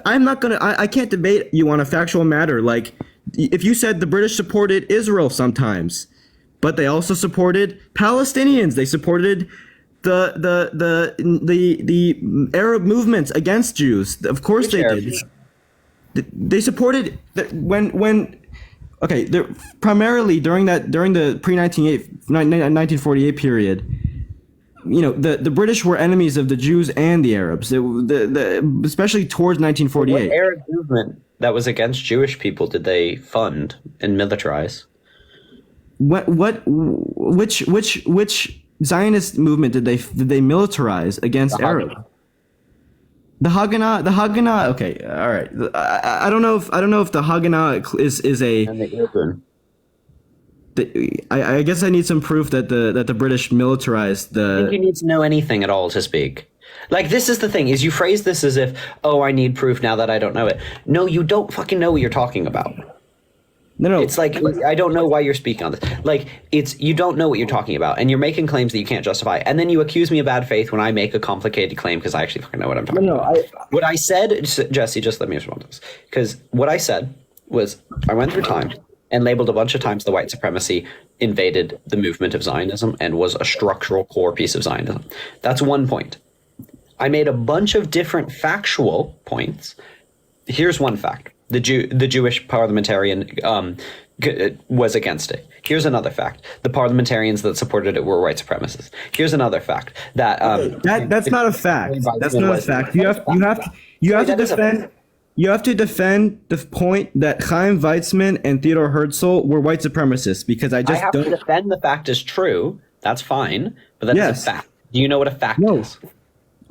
I'm not gonna. I can't debate you on a factual matter. Like, if you said the British supported Israel sometimes, but they also supported Palestinians. They supported the Arab movements against Jews. Of course they did. They supported when. Okay, primarily during the pre-1948 period, you know, the British were enemies of the Jews and the Arabs, especially towards 1948. What Arab movement that was against Jewish people did they fund and militarize? Which Zionist movement did they militarize against Arabs? The Haganah. Okay, all right. I don't know if the Haganah is a. And the Irgun. I guess I need some proof that the British militarized I think you the. need to know anything at all to speak. Like, this is the thing, is you phrase this as if, oh, I need proof now that I don't know it. No, you don't fucking know what you're talking about. No. It's like, I don't know why you're speaking on this. Like, you don't know what you're talking about, and you're making claims that you can't justify. And then you accuse me of bad faith when I make a complicated claim because I actually fucking know what I'm talking about. What I said, Jesse, just let me respond to this. Because what I said was, I went through time and labeled a bunch of times the white supremacy invaded the movement of Zionism and was a structural core piece of Zionism. That's one point. I made a bunch of different factual points. Here's one fact. The Jewish parliamentarian was against it. Here's another fact. The parliamentarians that supported it were white supremacists. Here's another fact. That's not a fact. That's not a fact. You have to defend the point that Chaim Weizmann and Theodor Herzl were white supremacists, because I have to defend the fact as true. That's fine, but that's a fact. Do you know what a fact is?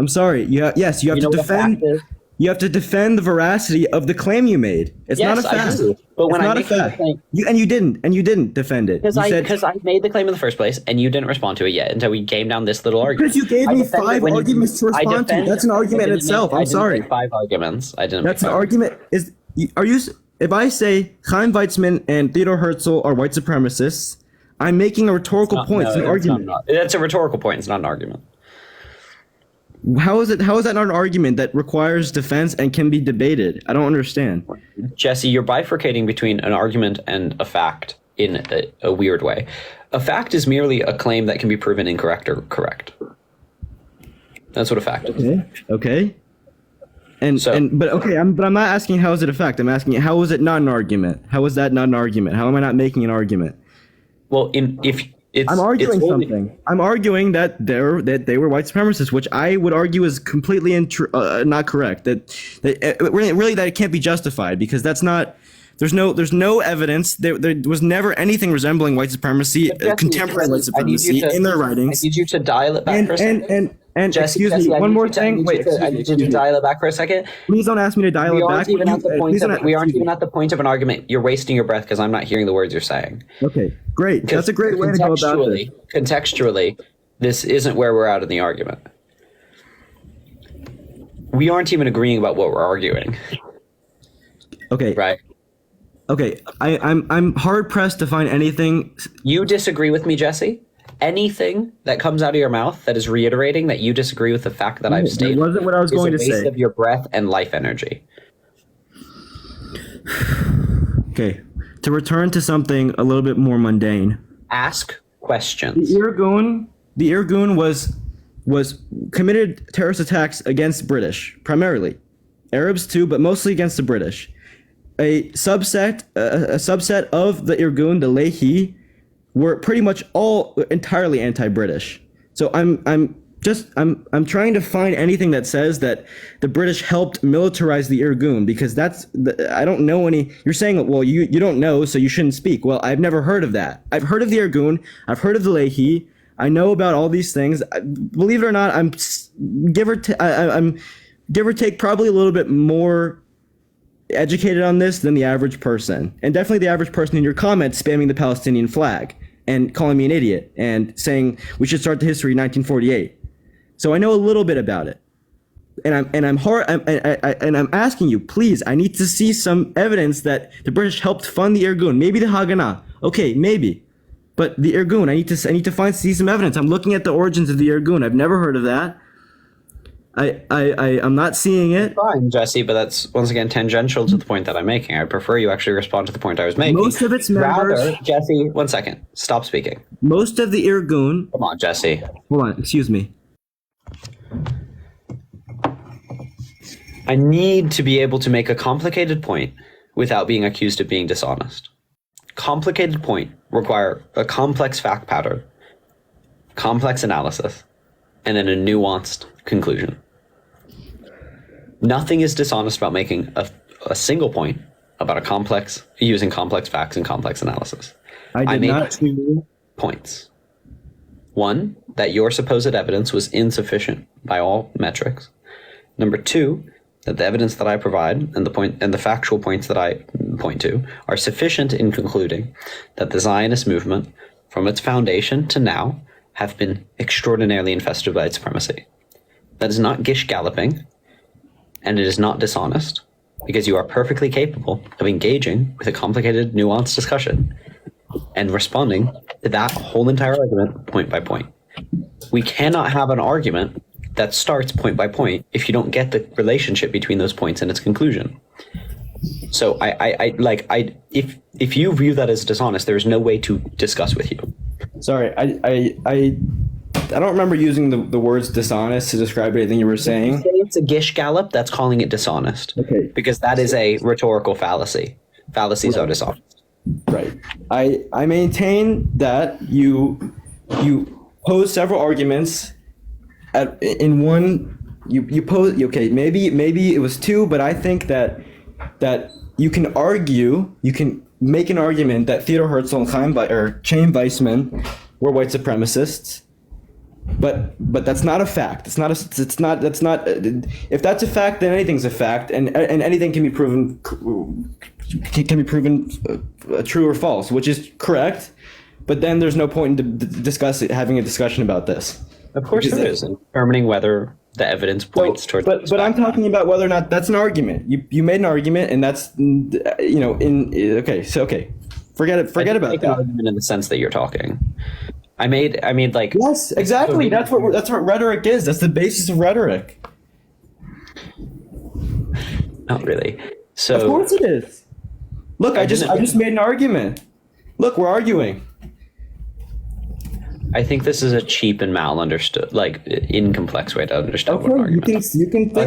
I'm sorry. You have to defend. You have to defend the veracity of the claim you made. It's not a fact. I do. But when I make the claim, you didn't defend it because I made the claim in the first place, and you didn't respond to it yet until we came down this little argument. Because you gave me 5 arguments to respond to. That's an argument in itself. I'm sorry. 5 arguments. I didn't. That's an argument. If I say Chaim Weizmann and Theodor Herzl are white supremacists, I'm making a rhetorical point. It's an argument. That's a rhetorical point. It's not an argument. How is that not an argument that requires defense and can be debated? I don't understand. Jesse, you're bifurcating between an argument and a fact in a weird way. A fact is merely a claim that can be proven incorrect or correct. That's what a fact is. Okay. But I'm not asking how is it a fact. I'm asking how is it not an argument? How is that not an argument? How am I not making an argument? Well, I'm arguing something. I'm arguing that they were white supremacists, which I would argue is completely not correct. That it can't be justified, because that's not. There's no evidence. There was never anything resembling white supremacy, contemporary white supremacy in their writings. I need you to dial it back for a second. And Jesse, excuse me, one more thing. Wait, I need you to dial it back for a second. Please don't ask me to dial it back. We aren't even at the point of an argument. You're wasting your breath because I'm not hearing the words you're saying. Okay, great. That's a great way to go about it. Contextually, this isn't where we're at in the argument. We aren't even agreeing about what we're arguing. Okay. Right. Okay. I'm hard pressed to find anything. You disagree with me, Jesse? Anything that comes out of your mouth that is reiterating that you disagree with the fact that I've stated. That wasn't what I was going to say. Waste of your breath and life energy. Okay. To return to something a little bit more mundane. Ask questions. The Irgun was committed terrorist attacks against British, primarily. Arabs too, but mostly against the British. A subset of the Irgun, the Lehi, were pretty much all entirely anti-British. So I'm I'm trying to find anything that says that the British helped militarize the Irgun, because I don't know any. You're saying, well, you don't know, so you shouldn't speak. Well, I've never heard of that. I've heard of the Irgun. I've heard of the Lehi. I know about all these things. Believe it or not, I'm give or take probably a little bit more educated on this than the average person, and definitely the average person in your comments spamming the Palestinian flag and calling me an idiot and saying we should start the history in 1948. So I know a little bit about it, and I'm asking you, please. I need to see some evidence that the British helped fund the Irgun, maybe the Haganah. Okay, maybe, but the Irgun, I need to see some evidence. I'm looking at the origins of the Irgun. I've never heard of that. I'm not seeing it. Fine, Jesse, but that's once again tangential to the point that I'm making. I prefer you actually respond to the point I was making. Most of its members. Rather, Jesse, 1 second. Stop speaking. Most of the Irgun. Come on, Jesse. Hold on. Excuse me. I need to be able to make a complicated point without being accused of being dishonest. Complicated point require a complex fact pattern, complex analysis, and then a nuanced conclusion. Nothing is dishonest about making a single point about using complex facts and complex analysis. I made 2 points. One, that your supposed evidence was insufficient by all metrics. Number 2, that the evidence that I provide and the factual points that I point to are sufficient in concluding that the Zionist movement, from its foundation to now, have been extraordinarily infested by white supremacy. That is not gish galloping, and it is not dishonest, because you are perfectly capable of engaging with a complicated, nuanced discussion and responding to that whole entire argument point by point. We cannot have an argument that starts point by point if you don't get the relationship between those points and its conclusion. So if you view that as dishonest, there is no way to discuss with you. Sorry, I don't remember using the words dishonest to describe anything you were saying. If you say it's a gish gallop, that's calling it dishonest. Okay. Because that is a rhetorical fallacy. Fallacies are dishonest. Right. I maintain that you pose several arguments in one. You pose, okay, maybe it was 2, but I think that you can make an argument that Theodor Herzl and Chaim Weizmann were white supremacists, but that's not a fact. That's not. If that's a fact, then anything's a fact, and anything can be proven true or false, which is correct. But then there's no point in having a discussion about this. Of course there is, in determining whether the evidence points towards. But I'm talking about whether or not that's an argument. You made an argument, and that's okay. Forget about an that. argument in the sense that you're talking. I made like yes, exactly. That's what rhetoric is. That's the basis of rhetoric. Not really. So of course it is. Look, I just made an argument. Look, we're arguing. I think this is a cheap and malunder-stood, incomplex way to understand what an argument is. You can think that,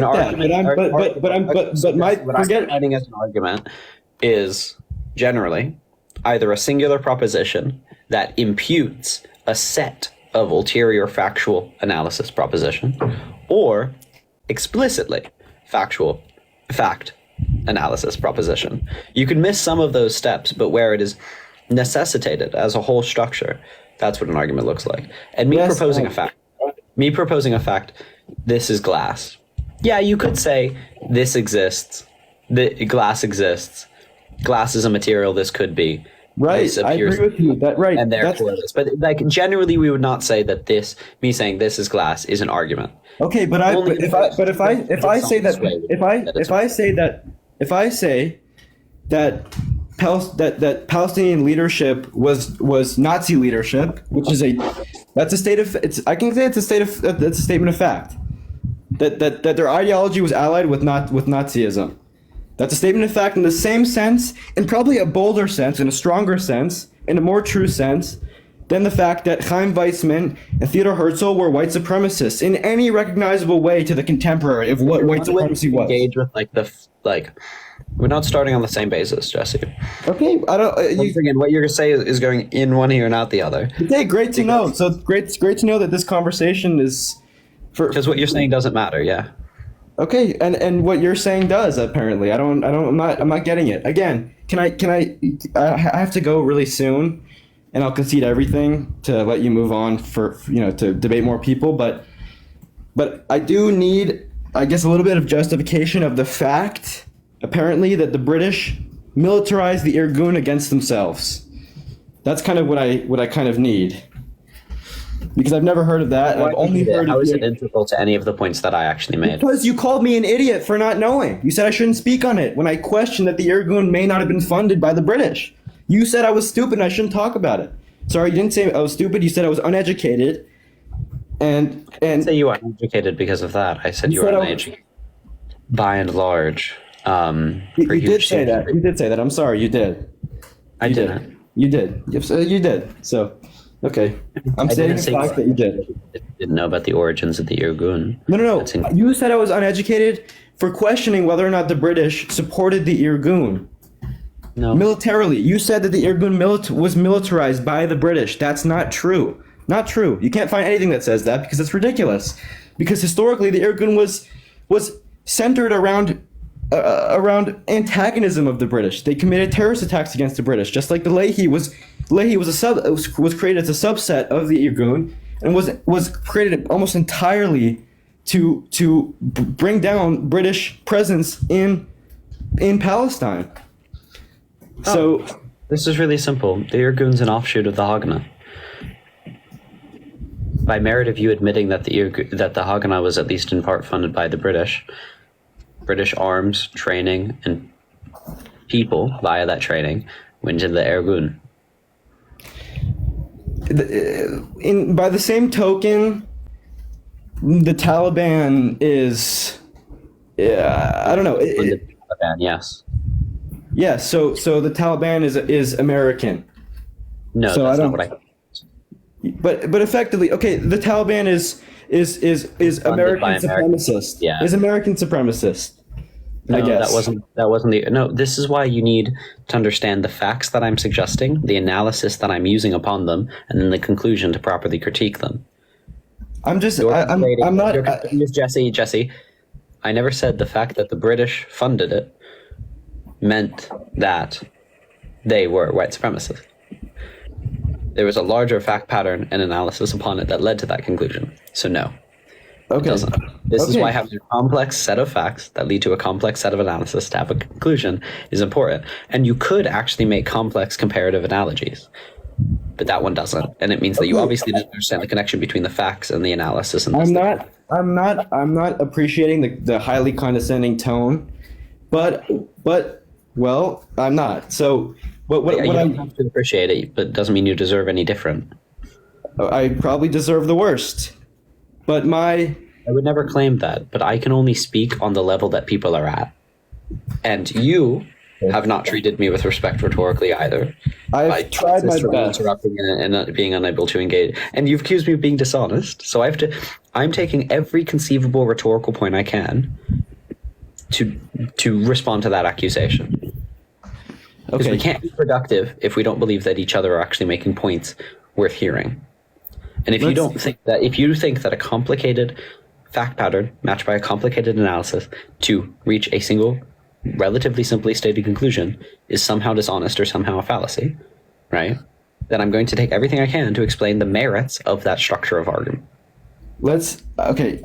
but my forget. Writing as an argument is generally either a singular proposition that imputes a set of ulterior factual analysis proposition, or explicitly fact analysis proposition. You can miss some of those steps, but where it is necessitated as a whole structure, that's what an argument looks like. And me proposing a fact, this is glass. Yeah, you could say this exists, the glass exists, glass is a material this could be. Right, I agree with you. Right, and therefore this. But generally, we would not say that me saying this is glass is an argument. Okay, but if I say that Palestinian leadership was Nazi leadership, which is that's a statement of fact. That their ideology was allied with Nazism. That's a statement of fact in the same sense, and probably a bolder sense, in a stronger sense, in a more true sense, than the fact that Chaim Weizmann and Theodor Herzl were white supremacists in any recognizable way to the contemporary of what white supremacy was. Engage with we're not starting on the same basis, Jesse. Okay, I don't. Once again, what you're gonna say is going in one ear and out the other. Okay, great to know. So great to know that this conversation is Because what you're saying doesn't matter. Yeah. Okay, and what you're saying does, apparently. I'm not getting it. Again, I have to go really soon, and I'll concede everything to let you move on to debate more people, but I do need, I guess, a little bit of justification of the fact, apparently, that the British militarized the Irgun against themselves. That's kind of what I kind of need. Because I've never heard of that. I've only heard. How is it integral to any of the points that I actually made? Because you called me an idiot for not knowing. You said I shouldn't speak on it when I questioned that the Irgun may not have been funded by the British. You said I was stupid and I shouldn't talk about it. Sorry, you didn't say I was stupid. You said I was uneducated. And I didn't say you were uneducated because of that. I said you were uneducated by and large. You did say that. You did say that. I'm sorry. You did. I didn't. You did. You did. So. Okay, I'm stating the fact that you did. Didn't know about the origins of the Irgun. No. You said I was uneducated for questioning whether or not the British supported the Irgun. No. Militarily, you said that the Irgun was militarized by the British. That's not true. Not true. You can't find anything that says that because it's ridiculous. Because historically, the Irgun was centered around antagonism of the British. They committed terrorist attacks against the British, just like the Leahy was created as a subset of the Irgun and was created almost entirely to bring down British presence in Palestine. So this is really simple. The Irgun's an offshoot of the Haganah. By merit of you admitting that the Haganah was at least in part funded by the British arms, training, and people via that training went to the Irgun. By the same token, the Taliban is, I don't know. The Taliban, yes. Yeah. So the Taliban is American. No, so that's not what I. But effectively, okay, the Taliban is American supremacist. Yeah. Is American supremacist. No, I guess. that wasn't the. No, this is why you need to understand the facts that I'm suggesting, the analysis that I'm using upon them, and then the conclusion to properly critique them. I'm not. Jesse. I never said the fact that the British funded it meant that they were white supremacists. There was a larger fact pattern and analysis upon it that led to that conclusion. So no. Okay. It doesn't. This is why having a complex set of facts that lead to a complex set of analysis to have a conclusion is important. And you could actually make complex comparative analogies, but that one doesn't. And it means that you obviously didn't understand the connection between the facts and the analysis. And I'm not appreciating the highly condescending tone, but well, I'm not. So, what you don't have to appreciate it, but it doesn't mean you deserve any different. I probably deserve the worst. But I would never claim that, but I can only speak on the level that people are at. And you have not treated me with respect rhetorically either. I've tried my best. Interrupting and being unable to engage. And you've accused me of being dishonest. So I'm taking every conceivable rhetorical point I can to respond to that accusation. Because we can't be productive if we don't believe that each other are actually making points worth hearing. And if you think that a complicated fact pattern matched by a complicated analysis to reach a single, relatively simply stated conclusion is somehow dishonest or somehow a fallacy, right? Then I'm going to take everything I can to explain the merits of that structure of argument.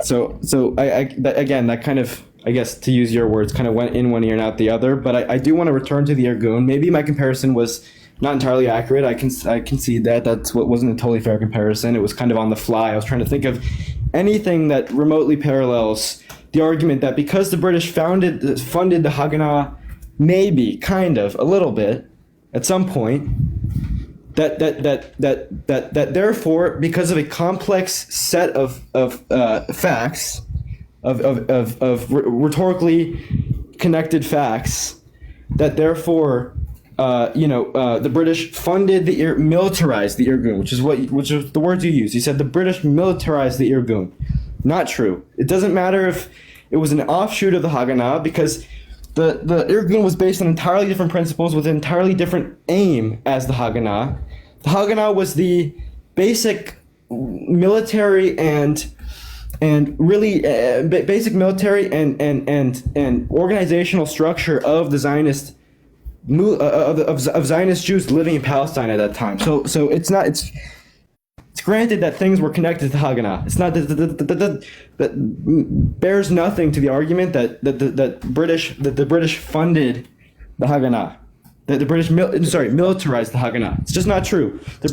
So again, that kind of, I guess, to use your words, kind of went in one ear and out the other. But I do want to return to the Irgun. Maybe my comparison was not entirely accurate. I concede that. That's what wasn't a totally fair comparison. It was kind of on the fly. I was trying to think of anything that remotely parallels the argument that because the British funded the Haganah, maybe, kind of, a little bit, at some point, that therefore, because of a complex set of facts, of rhetorically connected facts, that therefore the British funded militarized the Irgun, which is the words you used. You said the British militarized the Irgun. Not true. It doesn't matter if it was an offshoot of the Haganah, because the Irgun was based on entirely different principles with an entirely different aim as the Haganah. The Haganah was the basic military and and really basic military and organizational structure of the Zionist of Zionist Jews living in Palestine at that time. So it's not it's granted that things were connected to Haganah. It's not that bears nothing to the argument that the British funded the Haganah, that the British militarized the Haganah. It's just not true. The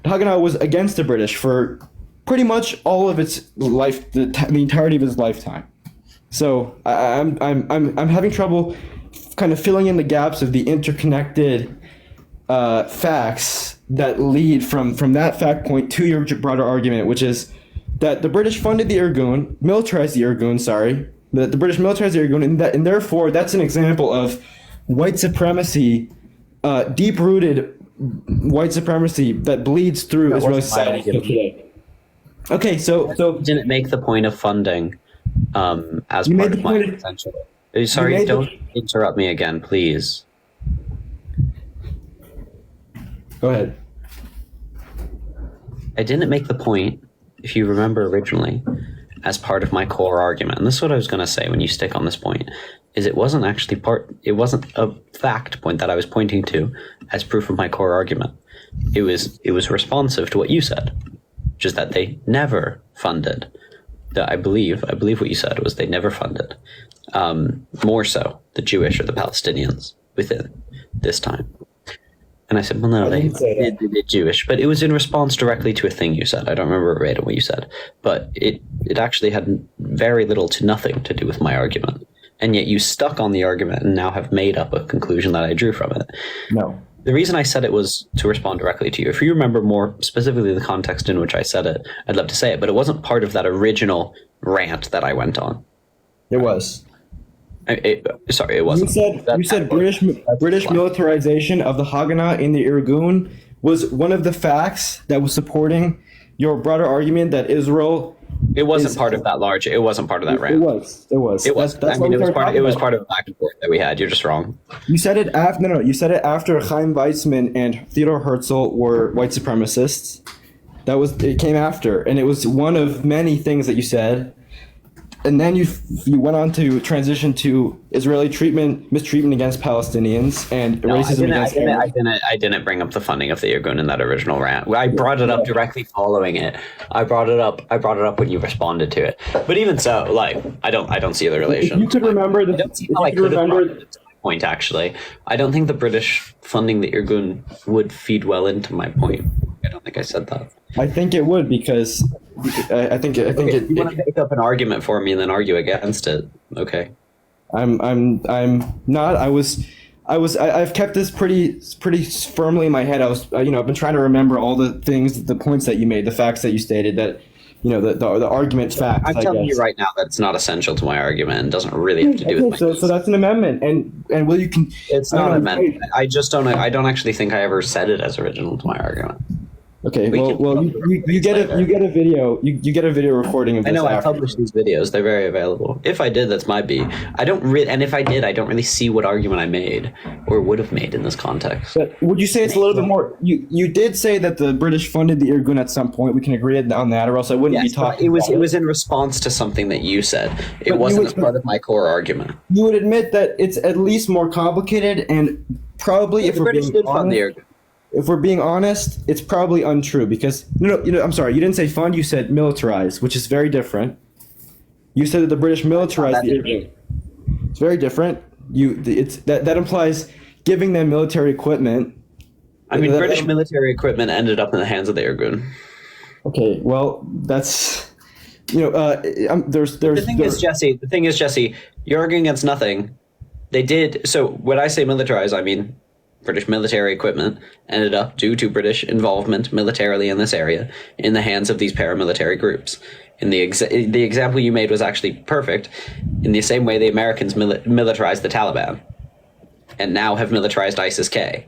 Haganah was against the British for pretty much all of its life, the entirety of its lifetime. So I'm having trouble kind of filling in the gaps of the interconnected facts that lead from that fact point to your broader argument, which is that the British funded the Irgun, militarized the Irgun, that the British militarized the Irgun, and therefore that's an example of white supremacy, deep-rooted white supremacy that bleeds through Israeli society today. Okay, so didn't make the point of funding as part of my potential. Sorry, don't interrupt me again, please. Go ahead. I didn't make the point, if you remember originally, as part of my core argument. And this is what I was going to say when you stick on this point, is it wasn't a fact point that I was pointing to as proof of my core argument. It was responsive to what you said, which is that they never funded. I believe what you said was they never funded, more so the Jewish or the Palestinians within this time. And I said, well, no, they did Jewish, but it was in response directly to a thing you said. I don't remember verbatim what you said, but it actually had very little to nothing to do with my argument. And yet you stuck on the argument and now have made up a conclusion that I drew from it. No. The reason I said it was to respond directly to you. If you remember more specifically the context in which I said it, I'd love to say it, but it wasn't part of that original rant that I went on. It was. Sorry, it wasn't. You said British militarization of the Haganah in the Irgun was one of the facts that was supporting your broader argument that Israel. It wasn't part of that large. It wasn't part of that rant. It was. It was. It was part of the back and forth that we had. You're just wrong. You said it after. No. You said it after Chaim Weizmann and Theodor Herzl were white supremacists. It came after, and it was one of many things that you said. And then you went on to transition to Israeli mistreatment against Palestinians and racism against Arabs. I didn't bring up the funding of the Irgun in that original rant. I brought it up directly following it. I brought it up when you responded to it. But even so, I don't see the relation. You could remember point, actually. I don't think the British funding the Irgun would feed well into my point. I don't think I said that. I think it would, because I think you want to make up an argument for me and then argue against it. Okay. I'm not. I've kept this pretty firmly in my head. I've been trying to remember all the points that you made, the facts that you stated, that the argument facts. I'm telling you right now that it's not essential to my argument and doesn't really have to do with my so that's an amendment, and will you can. It's not an amendment. I don't actually think I ever said it as original to my argument. Okay, you get a video. You get a video recording of this. I know I published these videos. They're very available. If I did, that's my B. And if I did, I don't really see what argument I made or would have made in this context. But would you say it's a little bit more? You did say that the British funded the Irgun at some point. We can agree on that, or else I wouldn't be talking. It was in response to something that you said. It wasn't as part of my core argument. You would admit that it's at least more complicated, and probably if we're being honest, it's probably untrue, because I'm sorry, you didn't say fund, you said militarize, which is very different. You said that the British militarized the Irgun. It's very different. That implies giving them military equipment. I mean, British military equipment ended up in the hands of the Irgun. Okay, well, that's The thing is, Jesse, you're arguing against nothing. They did. So when I say militarize, I mean British military equipment ended up, due to British involvement militarily in this area, in the hands of these paramilitary groups. In the example you made was actually perfect. In the same way the Americans militarized the Taliban, and now have militarized ISIS-K.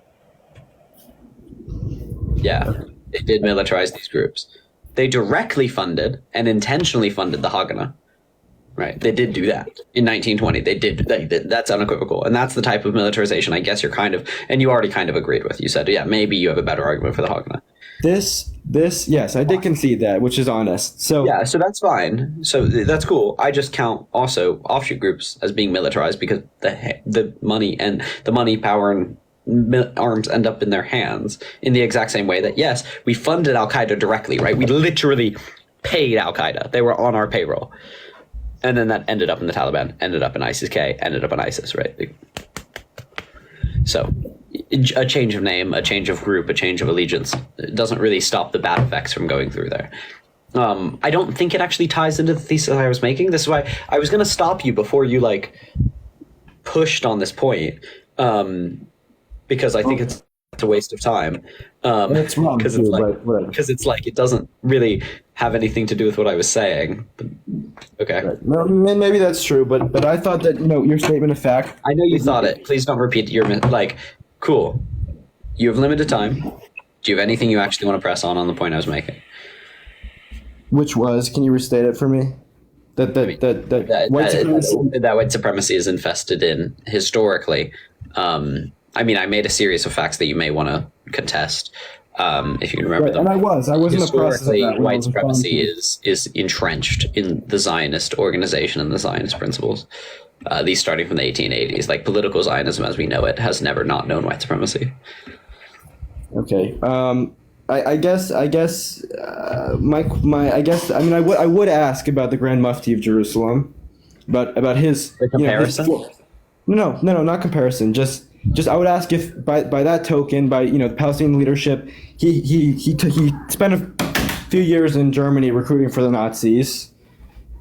Yeah, they did militarize these groups. They directly funded and intentionally funded the Haganah. Right, they did do that in 1920. They did. That's unequivocal, and that's the type of militarization I guess you're and you already kind of agreed with. You said, yeah, maybe you have a better argument for the Haganah. This this, yes, I did concede that, which is honest. So yeah, so that's fine. So that's cool. I just count also offshoot groups as being militarized because the money, power, and arms end up in their hands in the exact same way that, yes, we funded Al Qaeda directly, right? We literally paid Al Qaeda. They were on our payroll. And then that ended up in the Taliban, ended up in ISIS-K, ended up in ISIS, right? So a change of name, a change of group, a change of allegiance, it doesn't really stop the bad effects from going through there. I don't think it actually ties into the thesis I was making. This is why I was going to stop you before you like pushed on this point, because I think it's a waste of time. it's wrong because too, it's like, but whatever. because it's like it doesn't really have anything to do with what I was saying. But, okay. Right. Well, maybe that's true, but I thought that your statement of fact. I know you thought it. Please don't repeat your like. Cool. You have limited time. Do you have anything you actually want to press on the point I was making? Which was? Can you restate it for me? That white supremacy is infested in historically. I mean, I made a series of facts that you may want to contest, if you can remember them. And I was in the process of Historically, that when I white was supremacy responding. is entrenched in the Zionist organization and the Zionist principles. These starting from the 1880s, like political Zionism as we know it has never not known white supremacy. Okay. I guess. I would ask about the Grand Mufti of Jerusalem, about his The comparison? No, not comparison. Just I would ask if by that token, by the Palestinian leadership, he spent a few years in Germany recruiting for the Nazis.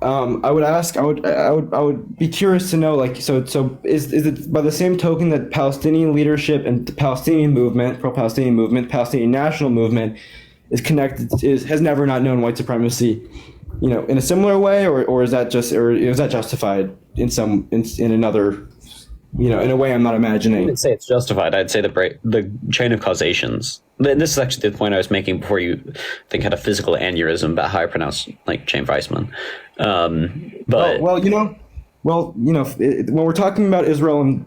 I would be curious to know, like, so is it by the same token that Palestinian leadership and the Palestinian movement, pro-Palestinian movement, Palestinian national movement is connected, has never not known white supremacy, in a similar way, or is that justified in another, in a way I'm not I imagining? wouldn't say it's justified. I'd say the chain of causations. This is actually the point I was making before you, I think, had a physical aneurysm about how I pronounce like Chaim Weissman. But when we're talking about Israel and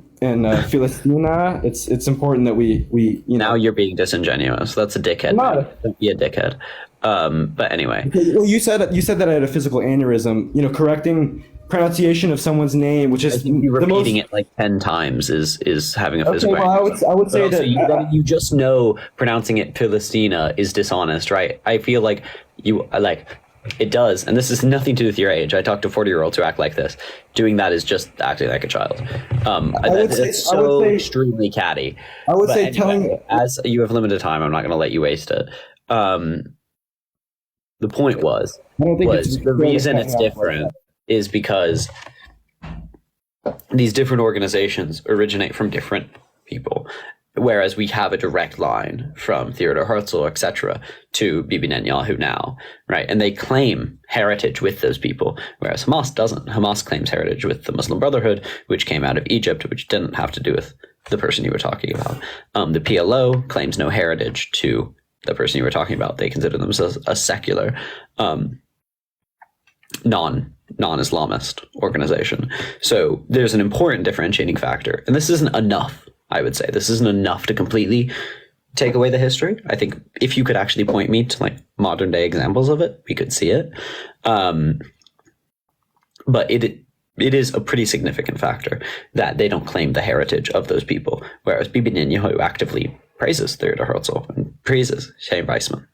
Palestina, it's important that we now you're being disingenuous. That's a dickhead. Not. Don't be a dickhead. But anyway, Well, you said that I had a physical aneurysm. Correcting pronunciation of someone's name, which I is think you the repeating most. it like 10 times is having a Okay, physical. well, I would say But also, that you just know pronouncing it Palestina is dishonest, right? I feel like it does, and this has nothing to do with your age. I talk to 40-year-olds who act like this. Doing that is just acting like a child. It's so extremely catty. I would But say anyway, telling. as you have limited time, I'm not going to let you waste it. The point was I don't think the reason it's different is because these different organizations originate from different people, whereas we have a direct line from Theodor Herzl, etc., to Bibi Netanyahu now, right? And they claim heritage with those people, whereas Hamas doesn't. Hamas claims heritage with the Muslim Brotherhood, which came out of Egypt, which didn't have to do with the person you were talking about. The PLO claims no heritage to the person you were talking about. They consider themselves a secular, non-Islamist organization. So there's an important differentiating factor. And this isn't enough, I would say. This isn't enough to completely take away the history. I think if you could actually point me to like modern day examples of it, we could see it. But it is a pretty significant factor that they don't claim the heritage of those people, whereas Bibi Netanyahu actively praises Theodor Herzl and praises Chaim Weissman.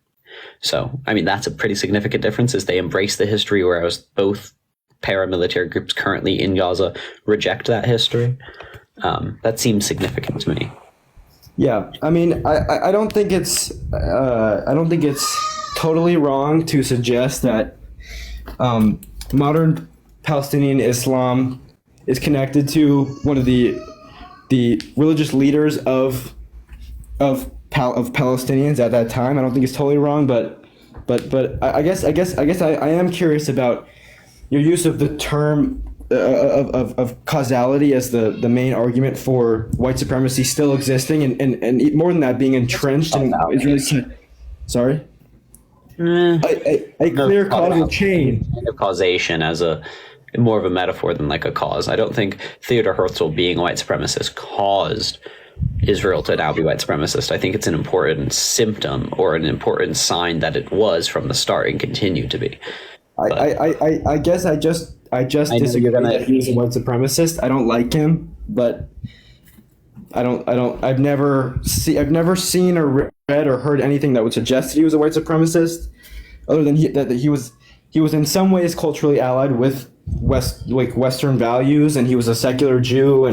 So, I mean, that's a pretty significant difference, is they embrace the history, whereas both paramilitary groups currently in Gaza reject that history. That seems significant to me. Yeah, I mean, I don't think it's totally wrong to suggest that modern Palestinian Islam is connected to one of the religious leaders of Palestinians at that time. I don't think it's totally wrong, but I guess I am curious about your use of the term of causality as the main argument for white supremacy still existing, and more than that, being entrenched in Israeli. Sorry. A clear causal chain of causation as more of a metaphor than like a cause. I don't think Theodor Herzl being a white supremacist caused Israel to now be white supremacist. I think it's an important symptom or an important sign that it was from the start and continue to be. I guess I just disagree that he's a white supremacist. I don't like him, but I've never seen or read or heard anything that would suggest that he was a white supremacist, other than that he was in some ways culturally allied with Western values, and he was a secular Jew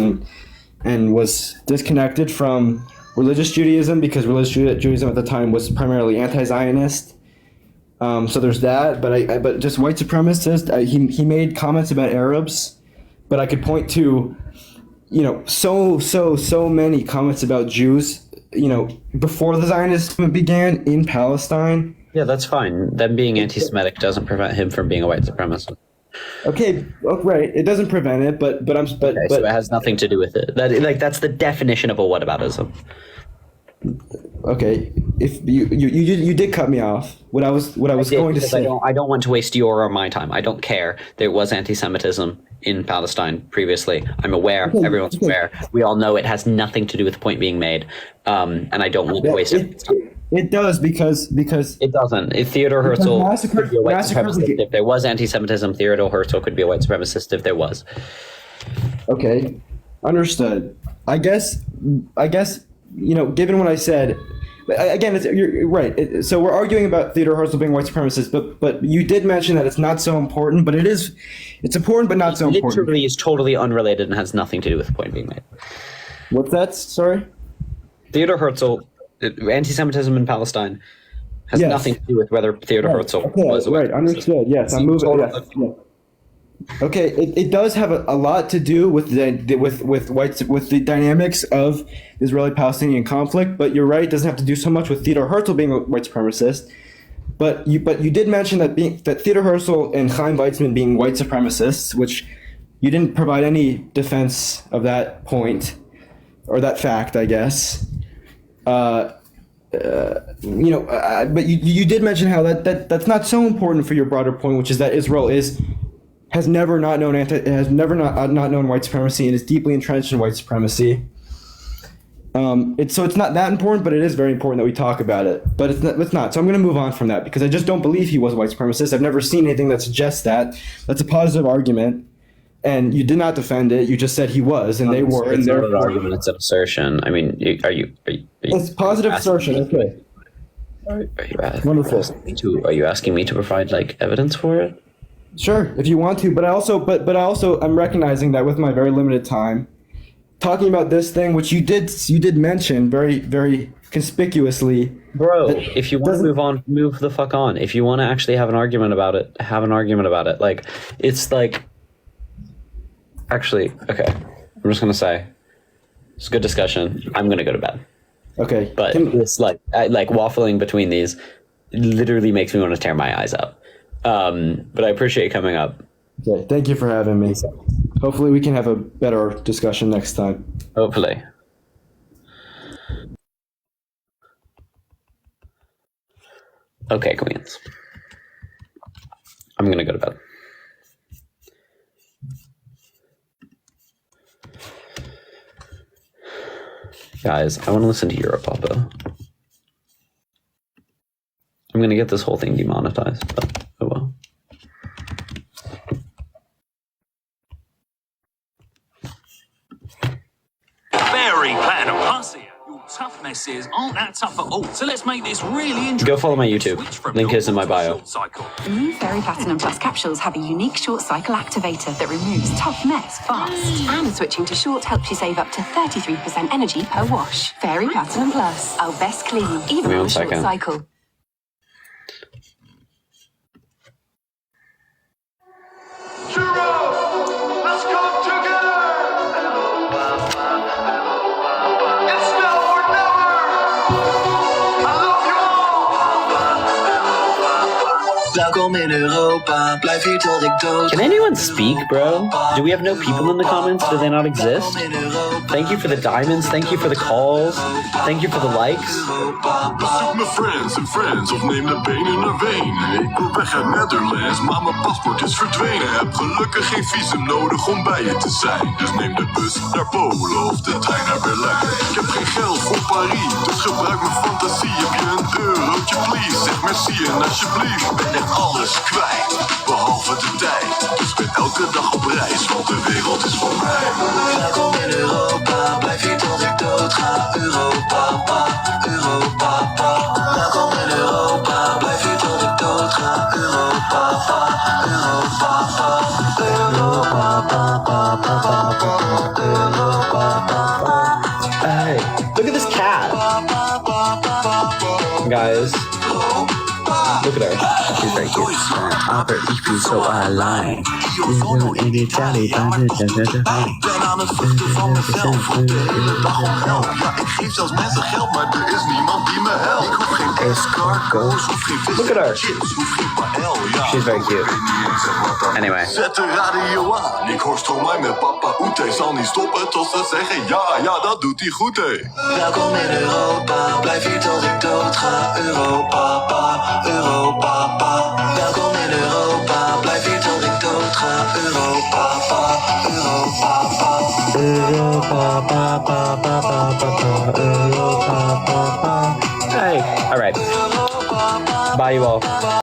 and was disconnected from religious Judaism because religious Judaism at the time was primarily anti-Zionist. So there's that, but just white supremacist. He made comments about Arabs, but I could point to, so many comments about Jews, before the Zionist movement began in Palestine. Yeah, that's fine. Them being anti-Semitic doesn't prevent him from being a white supremacist. Okay, right. It doesn't prevent it, but so it has nothing to do with it. That's the definition of a whataboutism. Okay, if you did cut me off. What I was going to say. I don't want to waste your or my time. I don't care. There was anti-Semitism in Palestine previously. I'm aware. Okay, everyone's aware. We all know it has nothing to do with the point being made. And I don't want to waste it. It does because it doesn't. If Theodore Herzl could be a white supremacist, if there was anti-Semitism, Theodore Herzl could be a white supremacist if there was. Okay, understood. I guess. Given what I said, again, you're right. So we're arguing about Theodore Herzl being white supremacist, but you did mention that it's not so important, but it's important, but not so important. It literally is totally unrelated and has nothing to do with the point being made. What's that? Sorry? Theodore Herzl, anti-Semitism in Palestine has nothing to do with whether Theodore Herzl was a white supremacist. Understood. Yes, I'm moving. Yeah. Okay, it does have a lot to do with the dynamics of the Israeli-Palestinian conflict, but you're right, it doesn't have to do so much with Theodore Herzl being a white supremacist. But you did mention that Theodore Herzl and Chaim Weizmann being white supremacists, which you didn't provide any defense of that point or that fact, I guess. But you did mention how that's not so important for your broader point, which is that Israel has never not known white supremacy and is deeply entrenched in white supremacy. It's not that important, but it is very important that we talk about it. But it's not. So I'm going to move on from that because I just don't believe he was a white supremacist. I've never seen anything that suggests that. That's a positive argument, and you did not defend it. You just said he was, and they were. It's not an argument. It's an assertion. I mean, are you it's positive assertion. Okay. Are you wonderful? Are you asking me to provide evidence for it? Sure, if you want to, but I also I'm recognizing that with my very limited time, talking about this thing, which you did mention very, very conspicuously. Bro, if you want to move on, move the fuck on. If you want to actually have an argument about it, have an argument about it. Actually, okay. I'm just gonna say, it's a good discussion. I'm gonna go to bed. Okay. But it's waffling between these literally makes me want to tear my eyes out. But I appreciate you coming up. Okay, thank you for having me. Hopefully we can have a better discussion next time. Hopefully. Okay, Queens. I'm gonna go to bed. Guys, I want to listen to Europapa. I'm gonna get this whole thing demonetized, but oh well. Very Platinum Plus here. Your toughnesses aren't that tough at all, so let's make this really interesting. Go follow my YouTube. Link is in my bio. New Fairy Platinum Plus capsules have a unique short cycle activator that removes tough mess fast. And switching to short helps you save up to 33% energy per wash. Fairy Platinum Plus, our best clean, even on a short cycle. Let's come together! It's now or never! I love you all! Welkom in Europa, blijf hier tot ik dood. Can anyone speak, bro? Do we have no people in the comments? Do they not exist? Welkom in Europa. Thank you for the diamonds. Thank you for the calls. Thank you for the likes. Bezoek mijn friends en friends of neem de benen naar Wenen. Ik wil weg uit Netherlands, maar mijn paspoort is verdwenen. Heb gelukkig geen visum nodig om bij je te zijn. Dus neem de bus naar Polen of de trein naar Berlijn. Ik heb geen geld voor Parijs, dus gebruik mijn fantasie. Heb je een eurotje please, zeg merci en alsjeblieft. Ik ben echt alles kwijt, behalve de tijd. Dus ik ben elke dag op reis, want de wereld is voor mij. Welkom in Europa, blijf hier tot ik dood ga. Europa, pa, Europa, pa. Welkom in Europa, blijf hier tot ik dood ga. Europa, pa, Europa, pa. Europa, pa, pa, pa, pa, pa. Europa, pa, pa. Hey, look at this cat. Guys, look at her. She's very cute. Aber ich bin so allein. In Italië. Ben aan het vluchten van mezelf, want de hele dag om geld. Ja, ik geef zelfs mensen geld, maar er is niemand die me helpt. Ik hoef geen escargots, hoef geen vis Look at her. chips, hoef geen paël, ja. She's very cute. Ik weet niet eens wat dat Anyway. is. Zet de radio aan, ik hoor Stromae met papa Oete. Zal niet stoppen tot ze zeggen ja, ja, dat doet hij goed, hé. Welkom in Europa, blijf hier tot ik dood ga. Europa, pa, Europa, pa. Welkom in Europa, blijf hier tot ik dood ga. Europa, pa, Europa, pa. Europa, pa, pa, pa, pa, pa, pa. Europa, pa, pa. Hey, all right. Bye, you all.